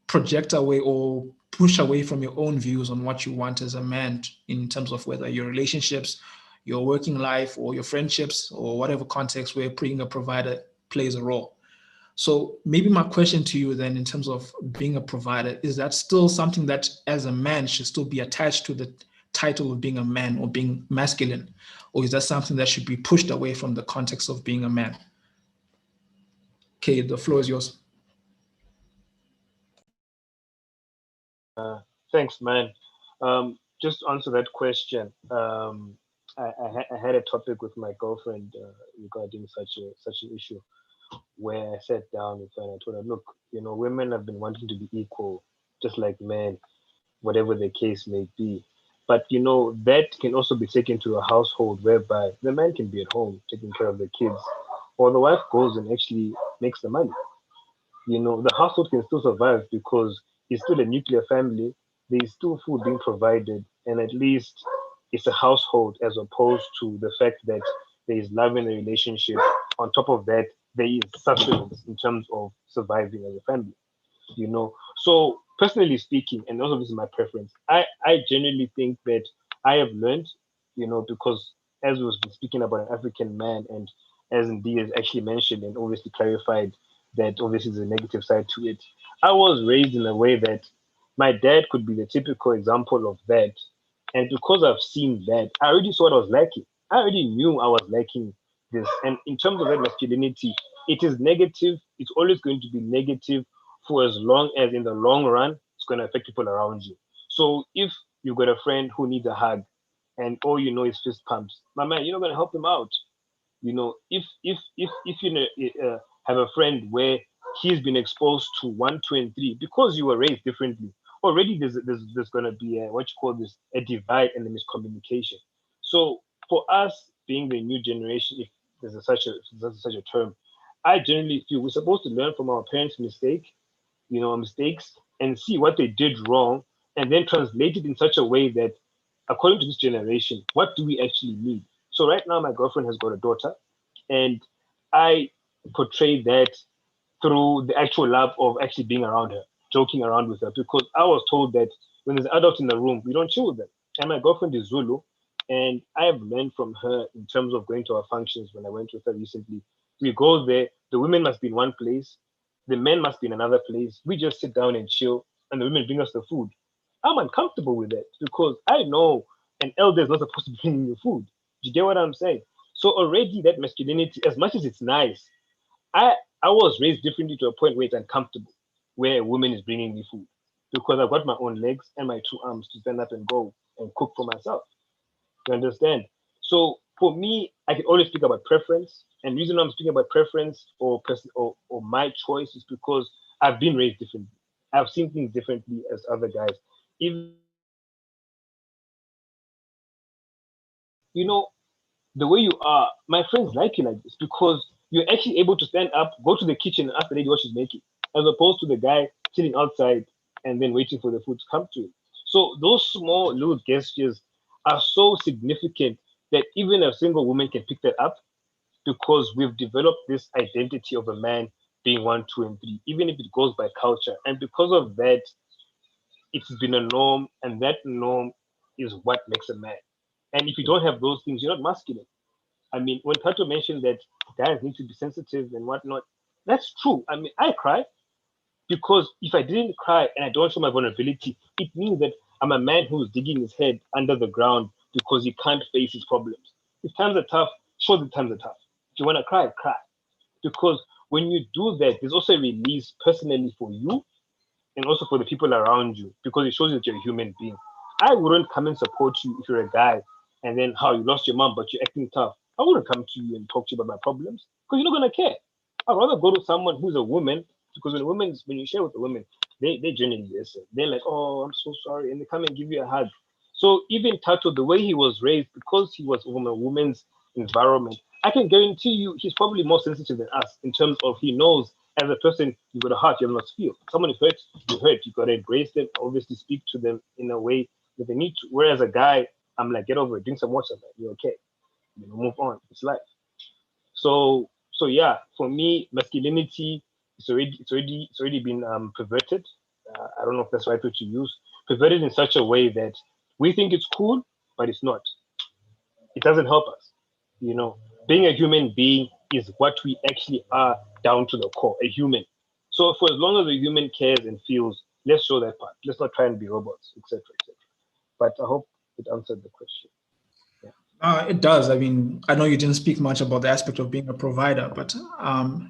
project away or push away from your own views on what you want as a man in terms of whether your relationships, your working life, or your friendships, or whatever context where being a provider plays a role. So maybe my question to you then in terms of being a provider, is that still something that as a man should still be attached to the title of being a man or being masculine? Or is that something that should be pushed away from the context of being a man? Okay, the floor is yours. Thanks, man. Just to answer that question, I had a topic with my girlfriend regarding such an issue, where I sat down with her and I told her, look, you know, women have been wanting to be equal, just like men, whatever the case may be. But you know, that can also be taken to a household whereby the man can be at home taking care of the kids, or the wife goes and actually makes the money. You know, the household can still survive because it's still a nuclear family. There's still food being provided, and at least it's a household as opposed to the fact that there is love in the relationship. On top of that, there is sustenance in terms of surviving as a family. You know, so personally speaking, and also this is my preference, I genuinely think that I have learned, you know, because as we was speaking about an African man, and as Ndie has actually mentioned and obviously clarified that obviously there's a negative side to it. I was raised in a way that my dad could be the typical example of that. And because I've seen that, I already saw what I was lacking. I already knew I was lacking this. And in terms of that masculinity, it is negative. It's always going to be negative for as long as in the long run, it's going to affect people around you. So if you've got a friend who needs a hug and all you know is fist pumps, my man, you're not going to help them out. You know, if you know, have a friend where he's been exposed to 1, 2, and 3 because you were raised differently, already there's going to be a, what you call this, a divide and a miscommunication. So for us being the new generation, if there's such a term, I generally feel we're supposed to learn from our parents' mistakes, and see what they did wrong, and then translate it in such a way that, according to this generation, what do we actually need? So right now, my girlfriend has got a daughter, and I portray that through the actual love of actually being around her, joking around with her, because I was told that when there's adults in the room, we don't chill with them. And my girlfriend is Zulu, and I have learned from her in terms of going to our functions. When I went with her recently, we go there, the women must be in one place, the men must be in another place. We just sit down and chill, and the women bring us the food. I'm uncomfortable with that because I know an elder is not supposed to be bringing you food. Do you get what I'm saying? So already that masculinity, as much as it's nice, I I was raised differently to a point where it's uncomfortable, where a woman is bringing me food because I've got my own legs and my two arms to stand up and go and cook for myself. You understand? So for me, I can always speak about preference, and the reason I'm speaking about preference or person or my choice is because I've been raised differently. I've seen things differently as other guys. Even you know, the way you are, my friends like you like this because you're actually able to stand up, go to the kitchen, and ask the lady what she's making, as opposed to the guy sitting outside and then waiting for the food to come to him. So those small little gestures are so significant that even a single woman can pick that up because we've developed this identity of a man being one, two, and three, even if it goes by culture. And because of that, it's been a norm, and that norm is what makes a man. And if you don't have those things, you're not masculine. I mean, when Tato mentioned that guys need to be sensitive and whatnot, that's true. I mean, I cry because if I didn't cry and I don't show my vulnerability, it means that I'm a man who's digging his head under the ground because he can't face his problems. If times are tough, show the times are tough. If you want to cry, cry. Because when you do that, there's also a release personally for you and also for the people around you because it shows that you're a human being. I wouldn't come and support you if you're a guy and then how you lost your mom but you're acting tough. I wouldn't come to you and talk to you about my problems because you're not gonna care. I'd rather go to someone who's a woman because when you share with a woman, they genuinely listen. They're like, oh, I'm so sorry, and they come and give you a hug. So even Tato, the way he was raised, because he was from a woman's environment, I can guarantee you he's probably more sensitive than us in terms of he knows as a person, you've got a heart, you have not feel. Someone is hurt, you hurt. You've got to embrace them, obviously speak to them in a way that they need to. Whereas a guy, I'm like, get over it, drink some water, man. You're okay. Move on. It's life. So yeah, for me, masculinity it's already been perverted. I don't know if that's the right word to use. Perverted in such a way that we think it's cool, but it's not. It doesn't help us. Being a human being is what we actually are down to the core, a human. So for as long as a human cares and feels, let's show that part. Let's not try and be robots, etc., etc. But I hope it answered the question. It does. I mean, I know you didn't speak much about the aspect of being a provider, but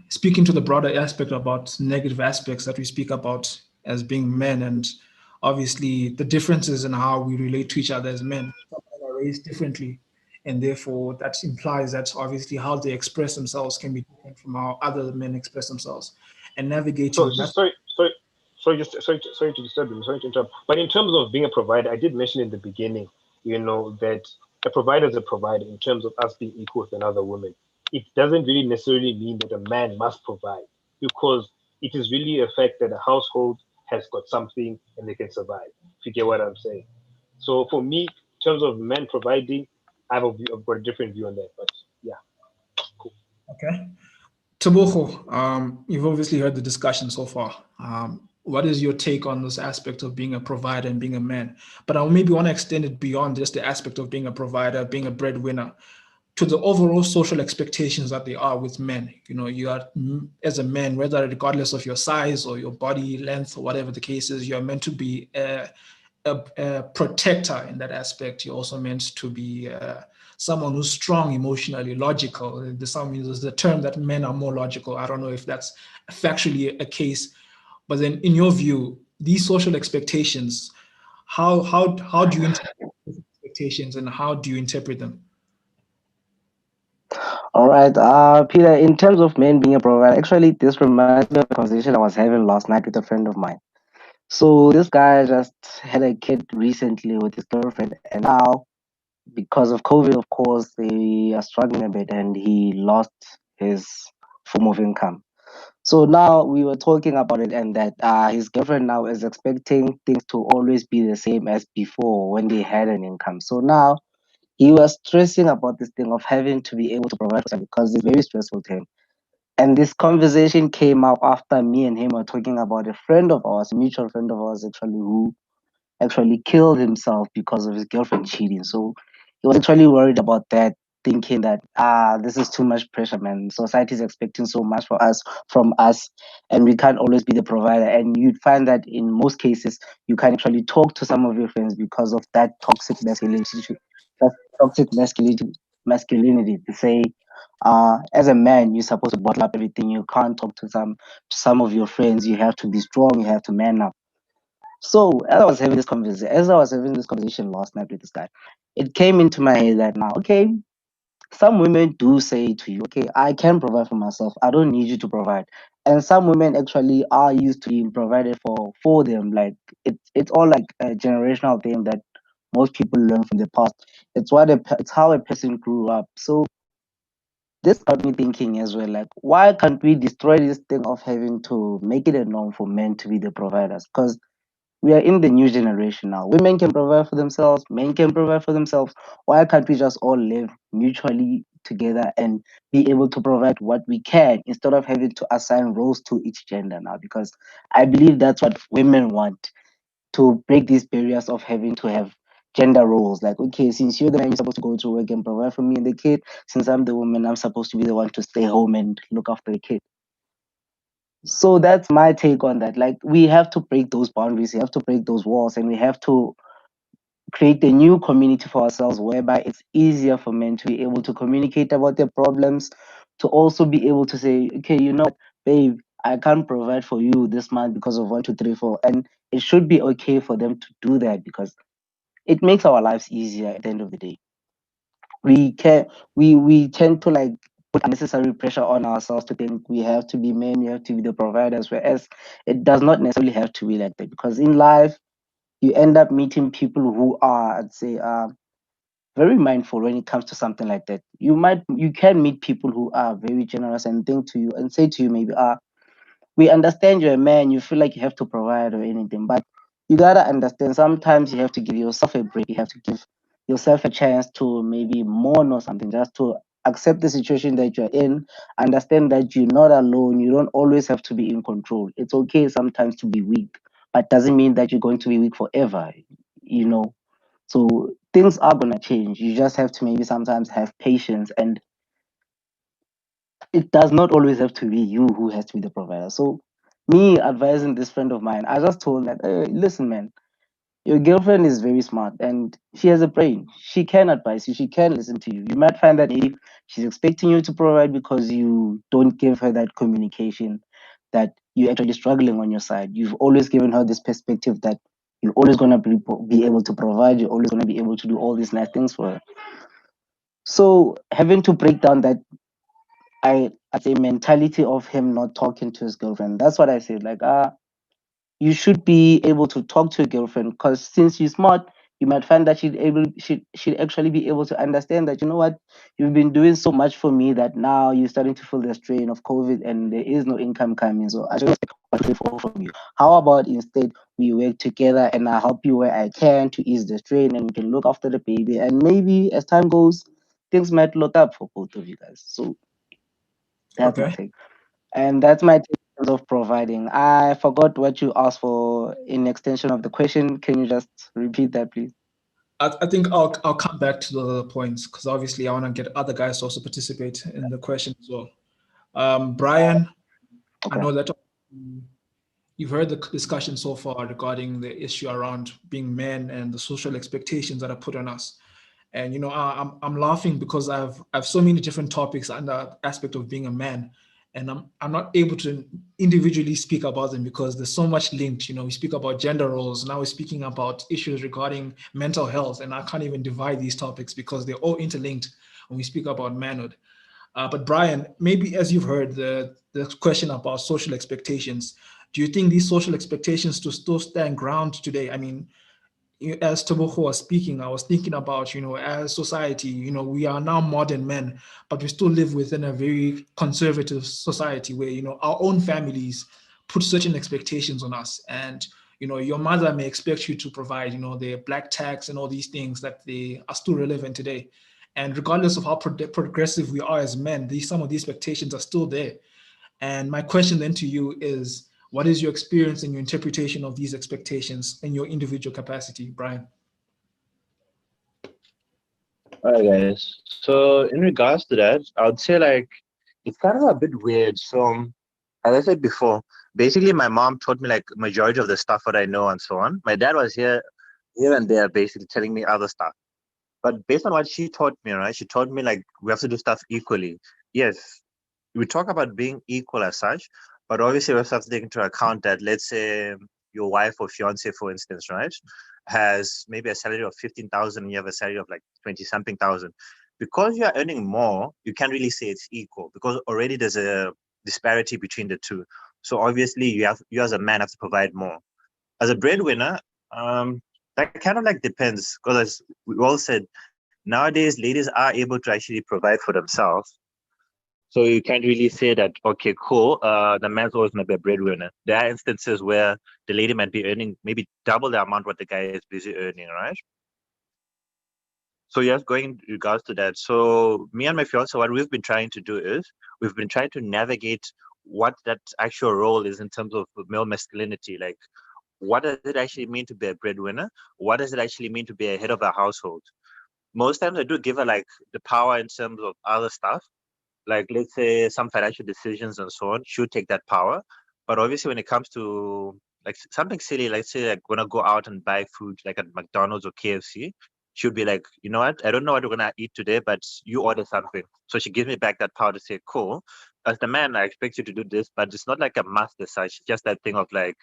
speaking to the broader aspect about negative aspects that we speak about as being men, and obviously the differences in how we relate to each other as men. Some men are raised differently, and therefore that implies that obviously how they express themselves can be different from how other men express themselves. And So navigating that. just sorry to disturb you, sorry to interrupt. But in terms of being a provider, I did mention in the beginning, that a provider is a provider in terms of us being equal with another woman. It doesn't really necessarily mean that a man must provide because it is really a fact that a household has got something and they can survive. If you get what I'm saying. So for me, in terms of men providing, I've got a different view on that. But yeah, cool. Okay. Tabucho, you've obviously heard the discussion so far. What is your take on this aspect of being a provider and being a man? But I maybe want to extend it beyond just the aspect of being a provider, being a breadwinner, to the overall social expectations that there are with men. You are, as a man, whether regardless of your size or your body length or whatever the case is, you are meant to be a protector in that aspect. You're also meant to be someone who's strong emotionally, logical. There's the term that men are more logical. I don't know if that's factually a case, but then in your view, these social expectations, how do you interpret these expectations and how do you interpret them? All right, Peter, in terms of men being a provider, actually, this reminds me of a conversation I was having last night with a friend of mine. So this guy just had a kid recently with his girlfriend, and now because of COVID, of course, they are struggling a bit, and he lost his form of income. So now we were talking about it, and that his girlfriend now is expecting things to always be the same as before when they had an income. So now he was stressing about this thing of having to be able to provide for something because it's very stressful to him. And this conversation came up after me and him were talking about a friend of ours, a mutual friend of ours actually, who actually killed himself because of his girlfriend cheating. So he was actually worried about that, thinking that this is too much pressure, man. Society is expecting so much from us, and we can't always be the provider. And you'd find that in most cases you can actually talk to some of your friends because of that toxic masculinity, masculinity to say, as a man, you're supposed to bottle up everything. You can't talk to some of your friends. You have to be strong. You have to man up. So as I was having this conversation last night with this guy, it came into my head that now, okay, some women do say to you, okay, I can provide for myself. I don't need you to provide. And some women actually are used to being provided for them. Like it's all like a generational thing that most people learn from the past. It's how a person grew up. So this got me thinking as well, like why can't we destroy this thing of having to make it a norm for men to be the providers? Because we are in the new generation now. Women can provide for themselves, men can provide for themselves. Why can't we just all live mutually together and be able to provide what we can instead of having to assign roles to each gender now? Because I believe that's what women want, to break these barriers of having to have gender roles. Like, okay, since you're the man, you're supposed to go to work and provide for me and the kid. Since I'm the woman, I'm supposed to be the one to stay home and look after the kid. So that's my take on that. Like, we have to break those boundaries, we have to break those walls, and we have to create a new community for ourselves whereby it's easier for men to be able to communicate about their problems, to also be able to say, okay, babe, I can't provide for you this month because of 1, 2, 3, 4. And it should be okay for them to do that because it makes our lives easier at the end of the day. We tend to like put unnecessary pressure on ourselves to think we have to be men, we have to be the providers, whereas it does not necessarily have to be like that. Because in life, you end up meeting people who are, I'd say, very mindful when it comes to something like that. You can meet people who are very generous and think to you and say to you maybe, we understand you're a man, you feel like you have to provide or anything, but you gotta understand sometimes you have to give yourself a break. You have to give yourself a chance to maybe mourn or something, just to accept the situation that you're in, understand that you're not alone. You don't always have to be in control. It's okay sometimes to be weak, but doesn't mean that you're going to be weak forever, you know. So things are gonna change. You just have to maybe sometimes have patience, and it does not always have to be you who has to be the provider. So, me advising this friend of mine, I just told that, hey, listen, man, your girlfriend is very smart and she has a brain. She can advise you, she can listen to you. You might find that if she's expecting you to provide because you don't give her that communication, that you're actually struggling on your side. You've always given her this perspective that you're always going to be able to provide, you're always going to be able to do all these nice things for her. So, having to break down that as a mentality of him not talking to his girlfriend. That's what I said. Like, you should be able to talk to your girlfriend because since you're smart, you might find that she'd actually be able to understand that, you know what, you've been doing so much for me that now you're starting to feel the strain of COVID and there is no income coming. So I just expect from you. How about instead we work together and I help you where I can to ease the strain and we can look after the baby, and maybe as time goes, things might look up for both of you guys. So that's my Okay. take. And that's my take in terms of providing. I forgot what you asked for in extension of the question. Can you just repeat that, please? I think I'll come back to the other points because obviously I want to get other guys to also participate in the question as well. Brian, I Okay. know that you've heard the discussion so far regarding the issue around being men and the social expectations that are put on us. And I'm laughing because I've so many different topics under aspect of being a man, and I'm not able to individually speak about them because there's so much linked. We speak about gender roles, now we're speaking about issues regarding mental health, and I can't even divide these topics because they're all interlinked when we speak about manhood. But Brian, maybe as you've heard the question about social expectations, do you think these social expectations to still stand ground today? I mean, as Toboko was speaking, I was thinking about, as society, we are now modern men, but we still live within a very conservative society where, our own families put certain expectations on us. And, your mother may expect you to provide, the black tax and all these things that they are still relevant today. And regardless of how progressive we are as men, some of these expectations are still there. And my question then to you is, What is your experience and your interpretation of these expectations in your individual capacity, Brian? All right, guys. So in regards to that, I would say like it's kind of a bit weird. So as I said before, basically my mom taught me like majority of the stuff that I know and so on. My dad was here and there basically telling me other stuff. But based on what she taught me, right? She taught me like we have to do stuff equally. Yes, we talk about being equal as such, but obviously we also have to take into account that let's say your wife or fiance, for instance, right, has maybe a salary of 15,000 and you have a salary of like 20 something thousand. Because you are earning more, you can't really say it's equal because already there's a disparity between the two. So obviously you as a man have to provide more. As a breadwinner, that kind of like depends because as we all said, nowadays ladies are able to actually provide for themselves. So you can't really say that, okay, cool, the man's always going to be a breadwinner. There are instances where the lady might be earning maybe double the amount what the guy is busy earning, right? So yes, going in regards to that. So me and my fiance, what we've been trying to do is we've been trying to navigate what that actual role is in terms of male masculinity. Like, what does it actually mean to be a breadwinner? What does it actually mean to be a head of a household? Most times I do give her like the power in terms of other stuff, like let's say some financial decisions and so on, she'll take that power. But obviously when it comes to like something silly, like say like when I go out and buy food like at McDonald's or KFC, she'll be like, you know what, I don't know what we're gonna eat today, but you order something. So she gives me back that power to say, cool, as the man I expect you to do this, but it's not like a must as such. It's just that thing of like,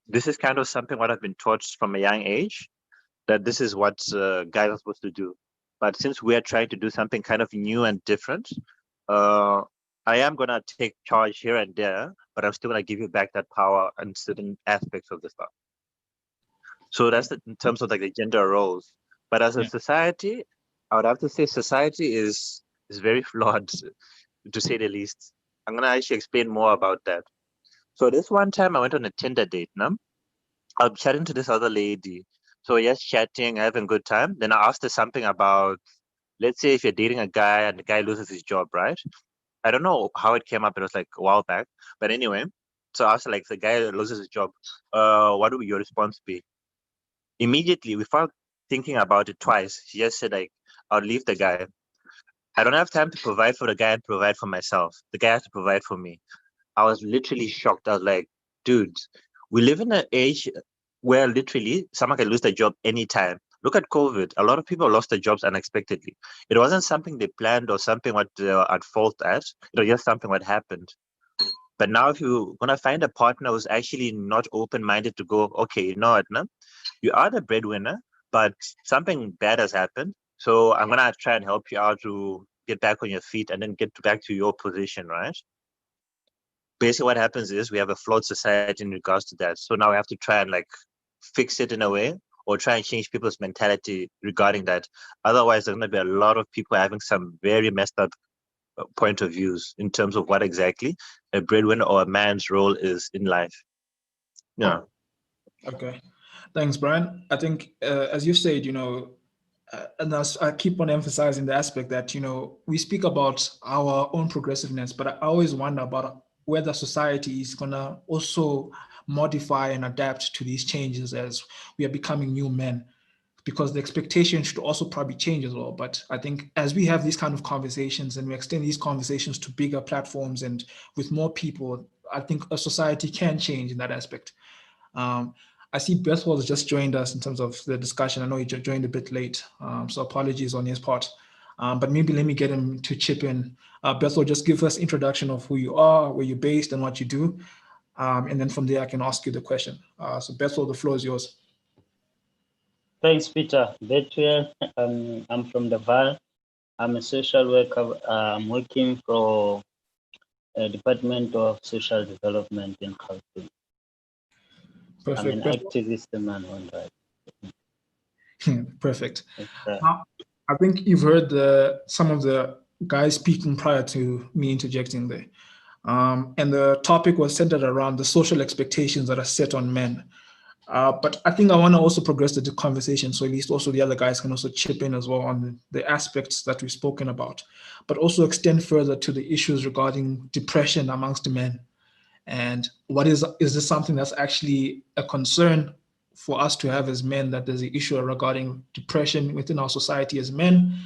this is kind of something what I've been taught from a young age, that this is what guys are supposed to do. But since we are trying to do something kind of new and different, uh, I am gonna take charge here and there, but I'm still gonna give you back that power and certain aspects of the stuff. So that's in terms of like the gender roles. But as a society, I would have to say society is very flawed, to say the least. I'm gonna actually explain more about that. So this one time I went on a Tinder date, no? I'm chatting to this other lady. So yes, chatting, having a good time. Then I asked her something about, let's say if you're dating a guy and the guy loses his job, right? I don't know how it came up. It was like a while back. But anyway, so I asked her, like, the guy loses his job, what would your response be? Immediately, without thinking about it twice, she just said, like, I'll leave the guy. I don't have time to provide for the guy and provide for myself. The guy has to provide for me. I was literally shocked. I was like, dude, we live in an age where literally someone can lose their job anytime. Look at COVID. A lot of people lost their jobs unexpectedly. It wasn't something they planned or something what they were at fault at. It was just something what happened. But now if you're going to find a partner who's actually not open-minded to go, okay, you know what, no? You are the breadwinner, but something bad has happened. So I'm going to try and help you out to get back on your feet and then get back to your position, right? Basically what happens is we have a flawed society in regards to that. So now we have to try and like fix it in a way or try and change people's mentality regarding that. Otherwise, there's going to be a lot of people having some very messed up point of views in terms of what exactly a breadwinner or a man's role is in life. Yeah. Okay. Thanks, Brian. I think, as you said, and I keep on emphasizing the aspect that, we speak about our own progressiveness, but I always wonder about whether society is going to also modify and adapt to these changes as we are becoming new men, because the expectation should also probably change as well. But I think as we have these kind of conversations and we extend these conversations to bigger platforms and with more people, I think a society can change in that aspect. I see Bethwell has just joined us in terms of the discussion. I know he joined a bit late, so apologies on his part. But maybe let me get him to chip in. Bethwell, just give us introduction of who you are, where you're based, and what you do. And then from there, I can ask you the question. So Bethwell, the floor is yours. Thanks, Peter. Betwell, I'm from the Val. I'm a social worker. I'm working for a Department of Social Development in Gauteng. Perfect. I'm an activist and man on that. Perfect. Now, I think you've heard some of the guys speaking prior to me interjecting there. And the topic was centered around the social expectations that are set on men. But I think I want to also progress the conversation, so at least also the other guys can also chip in as well on the aspects that we've spoken about, but also extend further to the issues regarding depression amongst the men And is this something that's actually a concern for us to have as men, that there's an issue regarding depression within our society as men,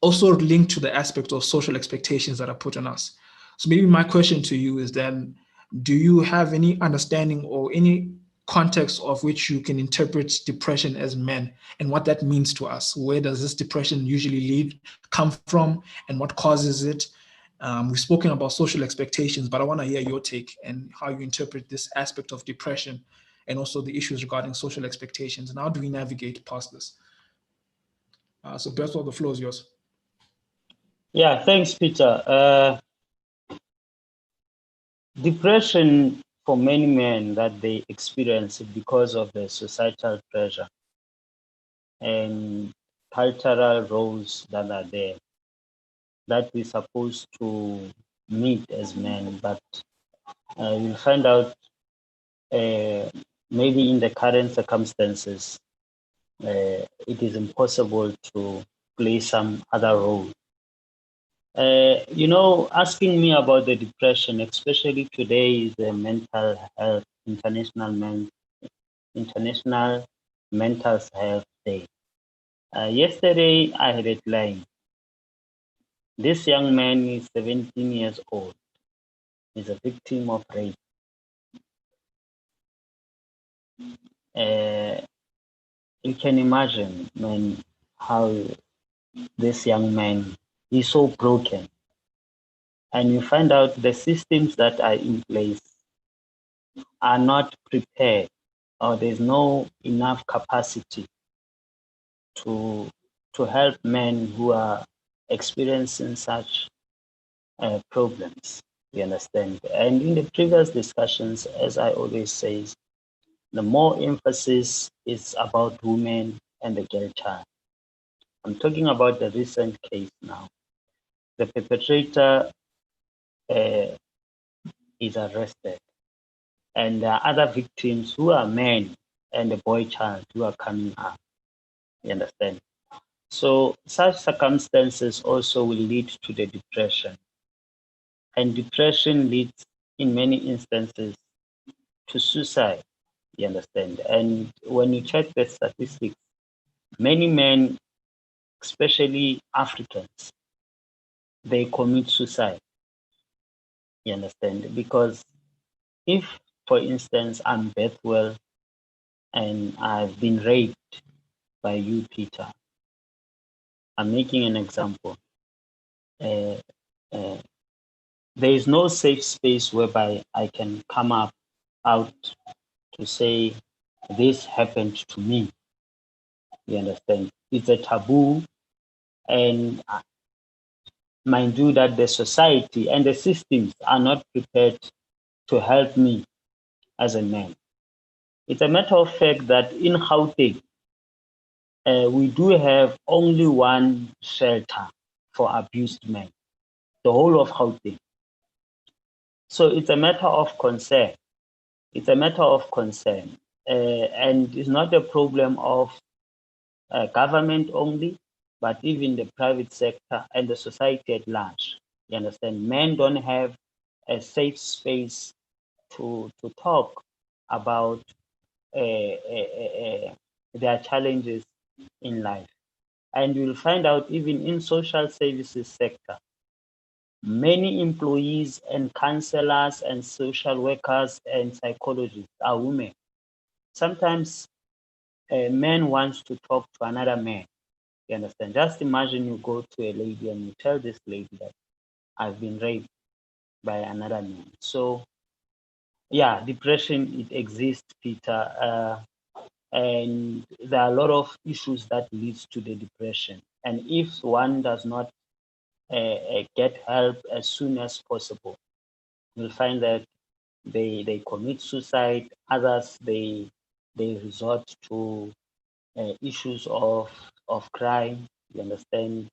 also linked to the aspect of social expectations that are put on us. So maybe my question to you is then, do you have any understanding or any context of which you can interpret depression as men and what that means to us? Where does this depression usually come from, and what causes it? We've spoken about social expectations, but I want to hear your take and how you interpret this aspect of depression and also the issues regarding social expectations, and how do we navigate past this? So Berthold, the floor is yours. Yeah, thanks, Peter. Depression for many men that they experience it because of the societal pressure and cultural roles that are there that we're supposed to meet as men, but you'll find out maybe in the current circumstances, it is impossible to play some other role. Asking me about the depression, especially today, is the Mental Health International Mental Health Day. Yesterday, I had a line. This young man is 17 years old. He's a victim of rape. You can imagine, man, how this young man is so broken. And you find out the systems that are in place are not prepared, or there's no enough capacity to help men who are experiencing such problems. You understand? And in the previous discussions, as I always say, the more emphasis is about women and the girl child. I'm talking about the recent case now. The perpetrator is arrested, and there are other victims who are men and the boy child who are coming up. You understand? So such circumstances also will lead to the depression. And depression leads, in many instances, to suicide. You understand? And when you check the statistics, many men, especially Africans, they commit suicide. You understand? Because if, for instance, I'm Bethwell and I've been raped by you, Peter, I'm making an example. There is no safe space whereby I can come out to say this happened to me. You understand? It's a taboo, and mind you that the society and the systems are not prepared to help me as a man. It's a matter of fact that in Gauteng, we do have only one shelter for abused men, the whole of Gauteng. So it's a matter of concern. It's a matter of concern. And it's not a problem of government only, but even the private sector and the society at large. You understand? Men don't have a safe space to talk about their challenges in life. And you'll find out even in social services sector, many employees and counselors and social workers and psychologists are women. Sometimes a man wants to talk to another man. You understand? Just imagine you go to a lady and you tell this lady that I've been raped by another man. So yeah, depression, it exists, Peter. And there are a lot of issues that leads to the depression. And if one does not get help as soon as possible, you'll find that they commit suicide. Others, they resort to issues of crime. You understand?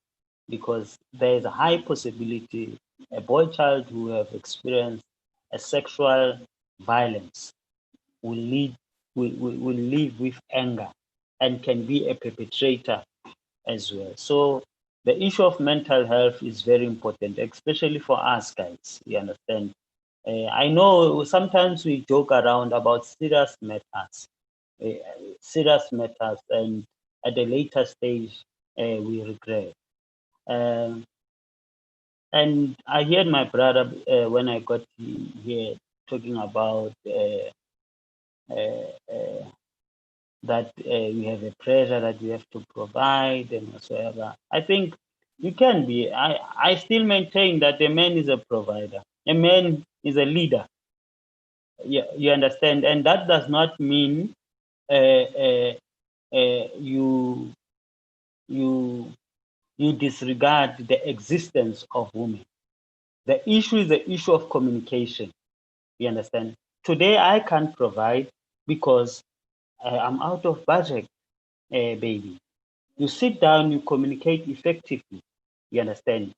Because there is a high possibility a boy child who have experienced a sexual violence will live with anger and can be a perpetrator as well. So the issue of mental health is very important, especially for us guys. You understand? I know sometimes we joke around about serious matters, and at a later stage, we regret. Um, and I heard my brother when I got here talking about that we have a pressure that we have to provide and whatsoever. I think you can be. I still maintain that a man is a provider. A man is a leader. You understand, and that does not mean you disregard the existence of women. The issue is the issue of communication. You understand? Today I can't provide because I'm out of budget, baby. You sit down, you communicate effectively. You understand?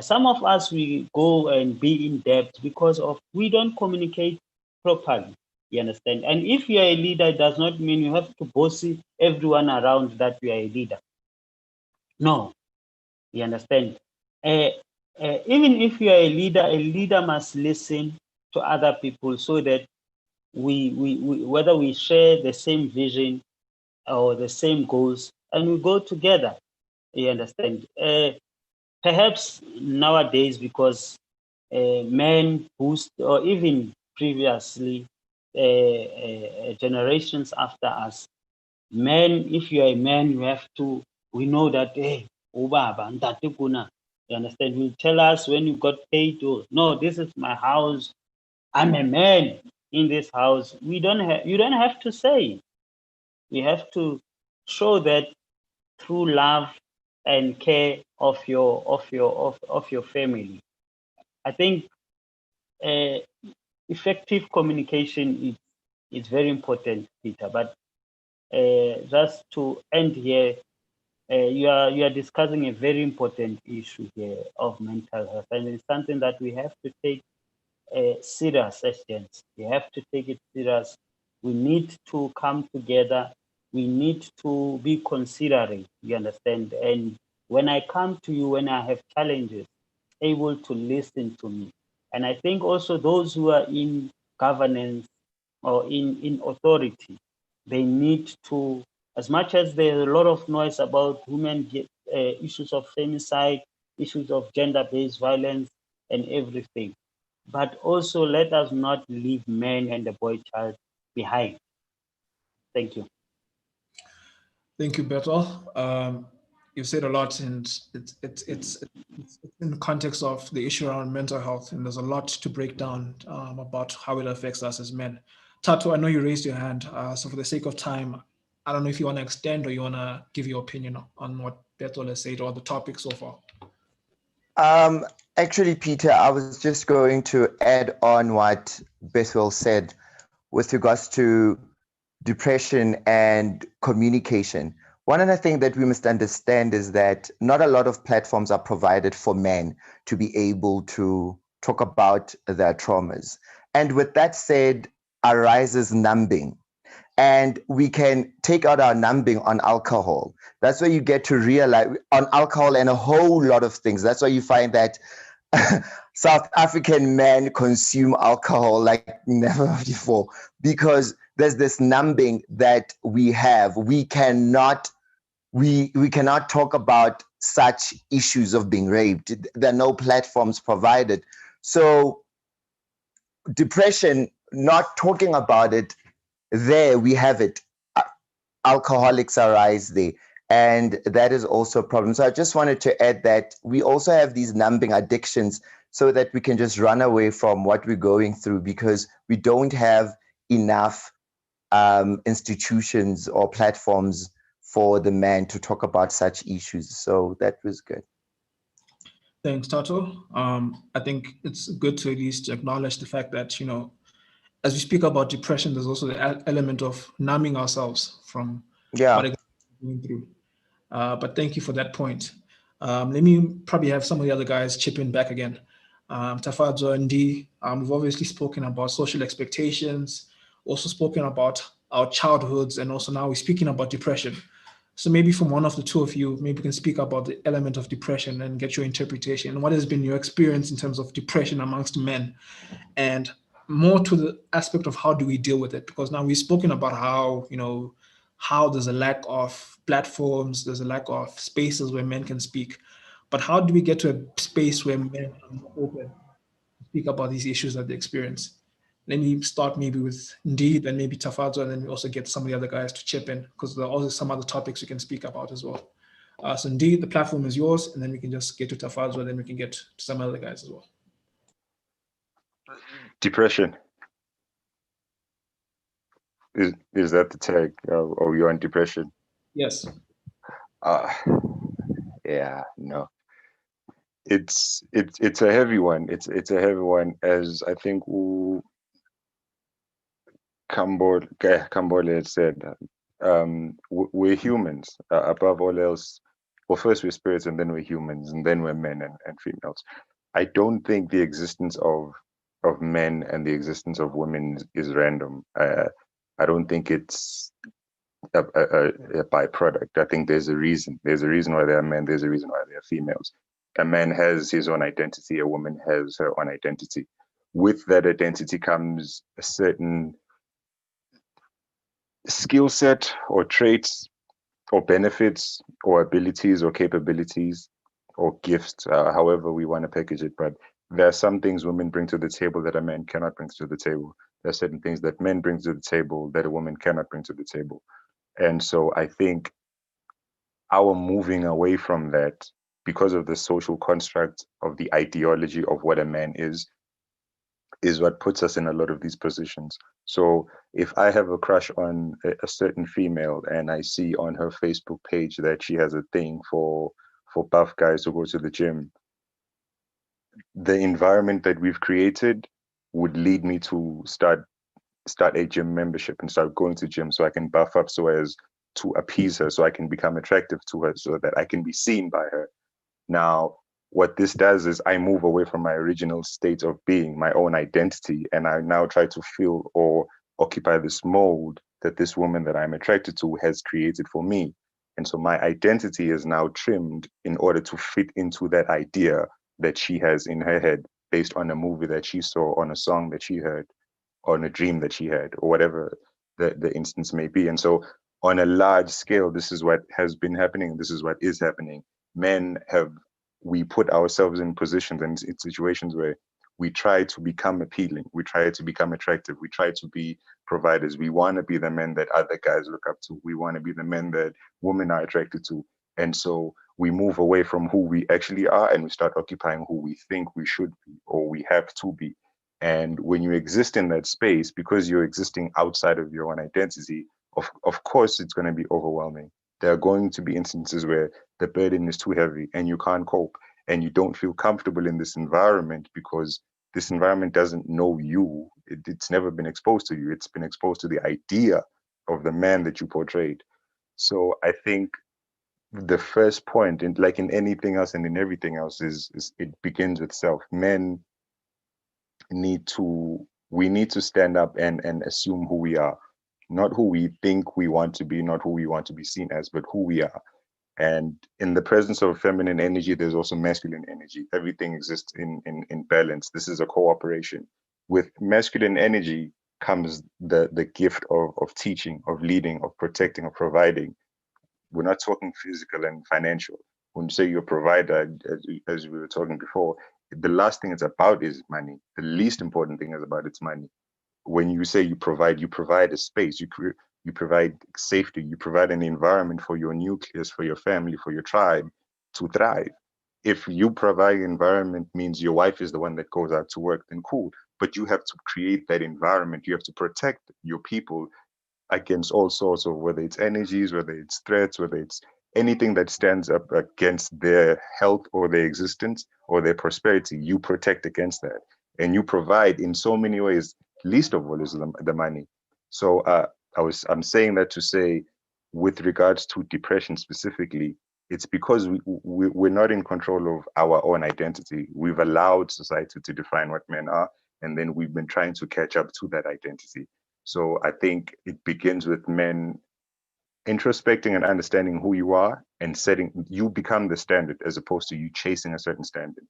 Some of us, we go and be in debt because of we don't communicate properly. You understand? And if you are a leader, it does not mean you have to bossy everyone around that you are a leader. No, you understand? Even if you are a leader must listen to other people so that we whether we share the same vision or the same goals and we go together. You understand? Perhaps nowadays, because men boost, or even previously, generations after us, men, if you are a man, you have to, we know that, hey, ubaba, ntate kuna. You understand? You tell us when you got paid, or no, this is my house. I'm a man in this house. You don't have to say. You have to show that through love and care of your family. I think effective communication is very important, Peter. But just to end here, you are discussing a very important issue here of mental health, and it's something that we have to take serious as gents. We have to take it serious. We need to come together. We need to be considerate, you understand? And when I come to you, when I have challenges, able to listen to me. And I think also those who are in governance or in authority, they need to, as much as there's a lot of noise about women issues of femicide, issues of gender-based violence and everything, but also let us not leave men and the boy child behind. Thank you. Thank you, Bertol. You've said a lot, and it's in the context of the issue around mental health, and there's a lot to break down about how it affects us as men. Tato, I know you raised your hand, so for the sake of time, I don't know if you want to extend or you want to give your opinion on what Bertol has said or the topic so far. Actually, Peter, I was just going to add on what Bethel said with regards to depression and communication. One of the things that we must understand is that not a lot of platforms are provided for men to be able to talk about their traumas. And with that said, arises numbing. And we can take out our numbing on alcohol. That's where you get to realize on alcohol and a whole lot of things. That's why you find that South African men consume alcohol like never before, because there's this numbing that we have. We cannot talk about such issues of being raped. There are no platforms provided. So depression, not talking about it, there we have it. Alcoholics arise there. And that is also a problem. So I just wanted to add that we also have these numbing addictions so that we can just run away from what we're going through, because we don't have enough institutions or platforms for the man to talk about such issues. So that was good. Thanks, Tato. I think it's good to at least acknowledge the fact that, you know, as we speak about depression, there's also the element of numbing ourselves from what we're going through. But thank you for that point. Let me probably have some of the other guys chip in back again. Tafadzo and D, we've obviously spoken about social expectations, also spoken about our childhoods, and also now we're speaking about depression. So maybe from one of the two of you, maybe you can speak about the element of depression and get your interpretation. What has been your experience in terms of depression amongst men? And more to the aspect of how do we deal with it? Because now we've spoken about how, how there's a lack of platforms, there's a lack of spaces where men can speak. But how do we get to a space where men are more open to speak about these issues that they experience? Let me start maybe with Indeed and maybe Tafazo, and then we also get some of the other guys to chip in because there are also some other topics we can speak about as well. So Indeed, the platform is yours, and then we can just get to Tafazo, and then we can get to some other guys as well. Depression. Is that the tag? Or you're on depression? Yes. Yeah, no. It's a heavy one. It's a heavy one, as I think Kambole had said. We're humans above all else. Well, first we're spirits, and then we're humans, and then we're men and females. I don't think the existence of men and the existence of women is random. I don't think it's a byproduct. I think there's a reason. There's a reason why there are men. There's a reason why there are females. A man has his own identity. A woman has her own identity. With that identity comes a certain skill set or traits or benefits or abilities or capabilities or gifts, however we want to package it. But there are some things women bring to the table that a man cannot bring to the table. There are certain things that men bring to the table that a woman cannot bring to the table. And so I think our moving away from that, because of the social construct of the ideology of what a man is what puts us in a lot of these positions. So if I have a crush on a certain female and I see on her Facebook page that she has a thing for buff guys to go to the gym, the environment that we've created would lead me to start a gym membership and start going to gym so I can buff up so as to appease her, so I can become attractive to her, so that I can be seen by her. Now, what this does is I move away from my original state of being, my own identity, and I now try to fill or occupy this mold that this woman that I'm attracted to has created for me. And so my identity is now trimmed in order to fit into that idea that she has in her head based on a movie that she saw, on a song that she heard, on a dream that she had, or whatever the instance may be. And so on a large scale, this is what has been happening. This is what is happening. We put ourselves in positions and in situations where we try to become appealing, we try to become attractive, we try to be providers. We want to be the men that other guys look up to. We want to be the men that women are attracted to. And so we move away from who we actually are and we start occupying who we think we should be or we have to be. And when you exist in that space, because you're existing outside of your own identity, of course, it's going to be overwhelming. There are going to be instances where the burden is too heavy and you can't cope and you don't feel comfortable in this environment because this environment doesn't know you. It's never been exposed to you. It's been exposed to the idea of the man that you portrayed. So I think the first point, like in anything else and in everything else, is it begins with self. We need to stand up and assume who we are, not who we think we want to be, not who we want to be seen as, but who we are. And in the presence of feminine energy, there's also masculine energy. Everything exists in balance. This is a cooperation. With masculine energy comes the gift of teaching, of leading, of protecting, of providing. We're not talking physical and financial. When you say you're a provider, as we were talking before, the last thing it's about is money. The least important thing is about it's money. When you say you provide a space, you provide safety, you provide an environment for your nucleus, for your family, for your tribe to thrive. If you provide environment means your wife is the one that goes out to work, then cool. But you have to create that environment. You have to protect your people against all sorts of, whether it's energies, whether it's threats, whether it's anything that stands up against their health or their existence or their prosperity. You protect against that. And you provide in so many ways, least of all is the money. So I'm saying that to say, with regards to depression specifically, it's because we're not in control of our own identity. We've allowed society to define what men are, and then we've been trying to catch up to that identity. So I think it begins with men introspecting and understanding who you are and you become the standard as opposed to you chasing a certain standard.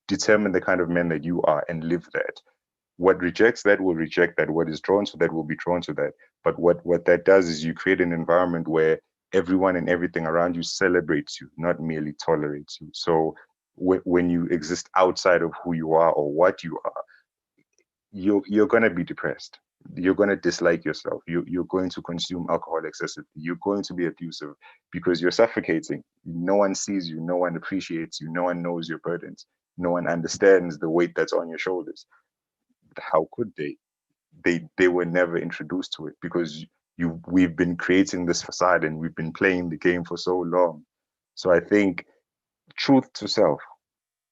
Determine the kind of man that you are and live that. What rejects that will reject that. What is drawn to that will be drawn to that. But what that does is you create an environment where everyone and everything around you celebrates you, not merely tolerates you. So when you exist outside of who you are or what you are, you're going to be depressed. You're going to dislike yourself. You're going to consume alcohol excessively. You're going to be abusive because you're suffocating. No one sees you. No one appreciates you. No one knows your burdens. No one understands the weight that's on your shoulders. How could they? They were never introduced to it because we've been creating this facade and we've been playing the game for so long. So I think truth to self.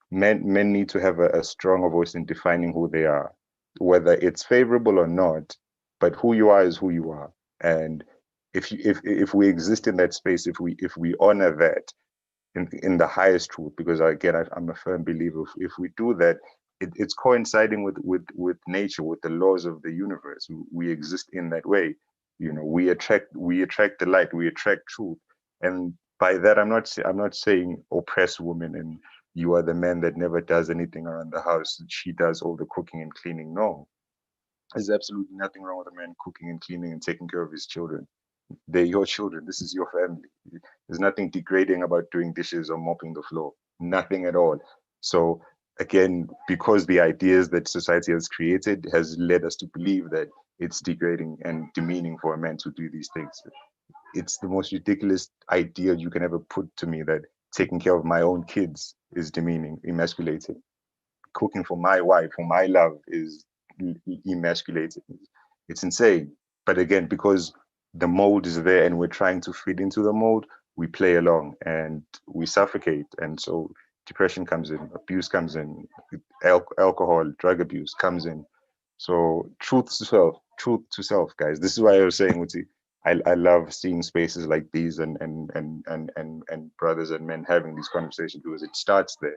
Men need to have a stronger voice in defining who they are, whether it's favorable or not. But who you are is who you are, and if we exist in that space, if we honor that in the highest truth, because again I'm a firm believer, if we do that, it's coinciding with nature, with the laws of the universe. We exist in that way. We attract the light, we attract truth, and by that I'm not saying oppress women and you are the man that never does anything around the house, she does all the cooking and cleaning. No, there's absolutely nothing wrong with a man cooking and cleaning and taking care of his children. They're your children. This is your family. There's nothing degrading about doing dishes or mopping the floor. Nothing at all. So again, because the ideas that society has created has led us to believe that it's degrading and demeaning for a man to do these things. It's the most ridiculous idea you can ever put to me, that taking care of my own kids is demeaning, emasculating. Cooking for my wife, whom I love, is emasculating. It's insane. But again, because the mold is there and we're trying to fit into the mold, we play along and we suffocate. And so depression comes in, abuse comes in, alcohol, drug abuse comes in. So truth to self, guys. This is why I was saying, Uti, I love seeing spaces like these and brothers and men having these conversations, because it starts there.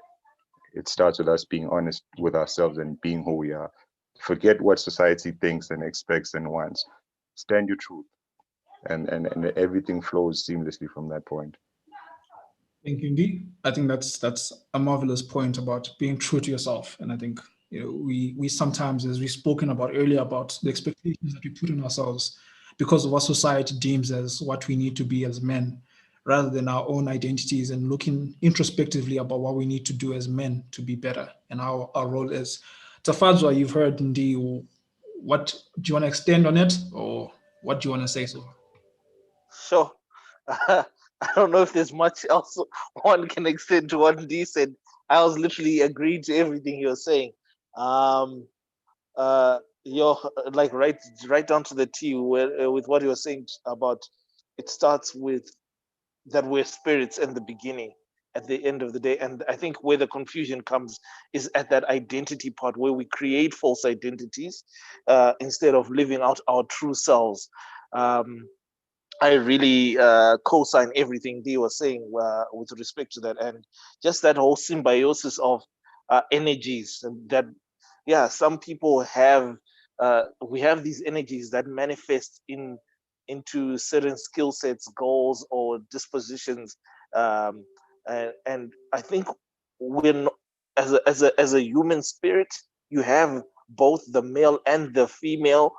It starts with us being honest with ourselves and being who we are. Forget what society thinks and expects and wants. Stand your truth, and everything flows seamlessly from that point. Thank you, indeed. I think that's a marvelous point about being true to yourself. And I think we sometimes, as we've spoken about earlier, about the expectations that we put on ourselves because of what society deems as what we need to be as men, rather than our own identities and looking introspectively about what we need to do as men to be better and how our role is. Tafadzwa, you've heard indeed. What do you want to extend on it, or what do you want to say so? Sure. I don't know if there's much else one can extend to what D said. I was literally agreeing to everything you're saying. You're like right down to the T with what you're saying about it starts with that we're spirits in the beginning, at the end of the day. And I think where the confusion comes is at that identity part, where we create false identities instead of living out our true selves. I really co-sign everything Dee was saying with respect to that, and just that whole symbiosis of energies. And that, yeah, some people have, we have these energies that manifest into certain skill sets, goals, or dispositions, and I think we're not, as a human spirit, you have both the male and the female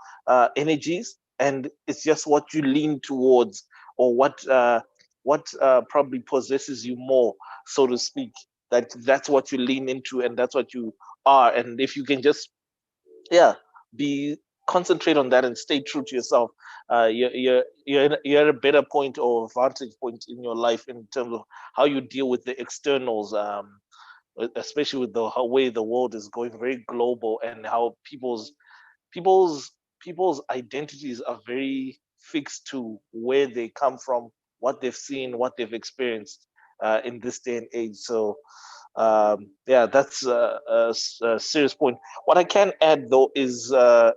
energies, and it's just what you lean towards, or what probably possesses you more, so to speak. That's what you lean into, and that's what you are. And if you can just, yeah, be concentrate on that and stay true to yourself, you're at a better point or vantage point in your life in terms of how you deal with the externals, especially with the way the world is going very global, and how people's people's identities are very fixed to where they come from, what they've seen, what they've experienced in this day and age. So yeah, that's a serious point. What I can add though is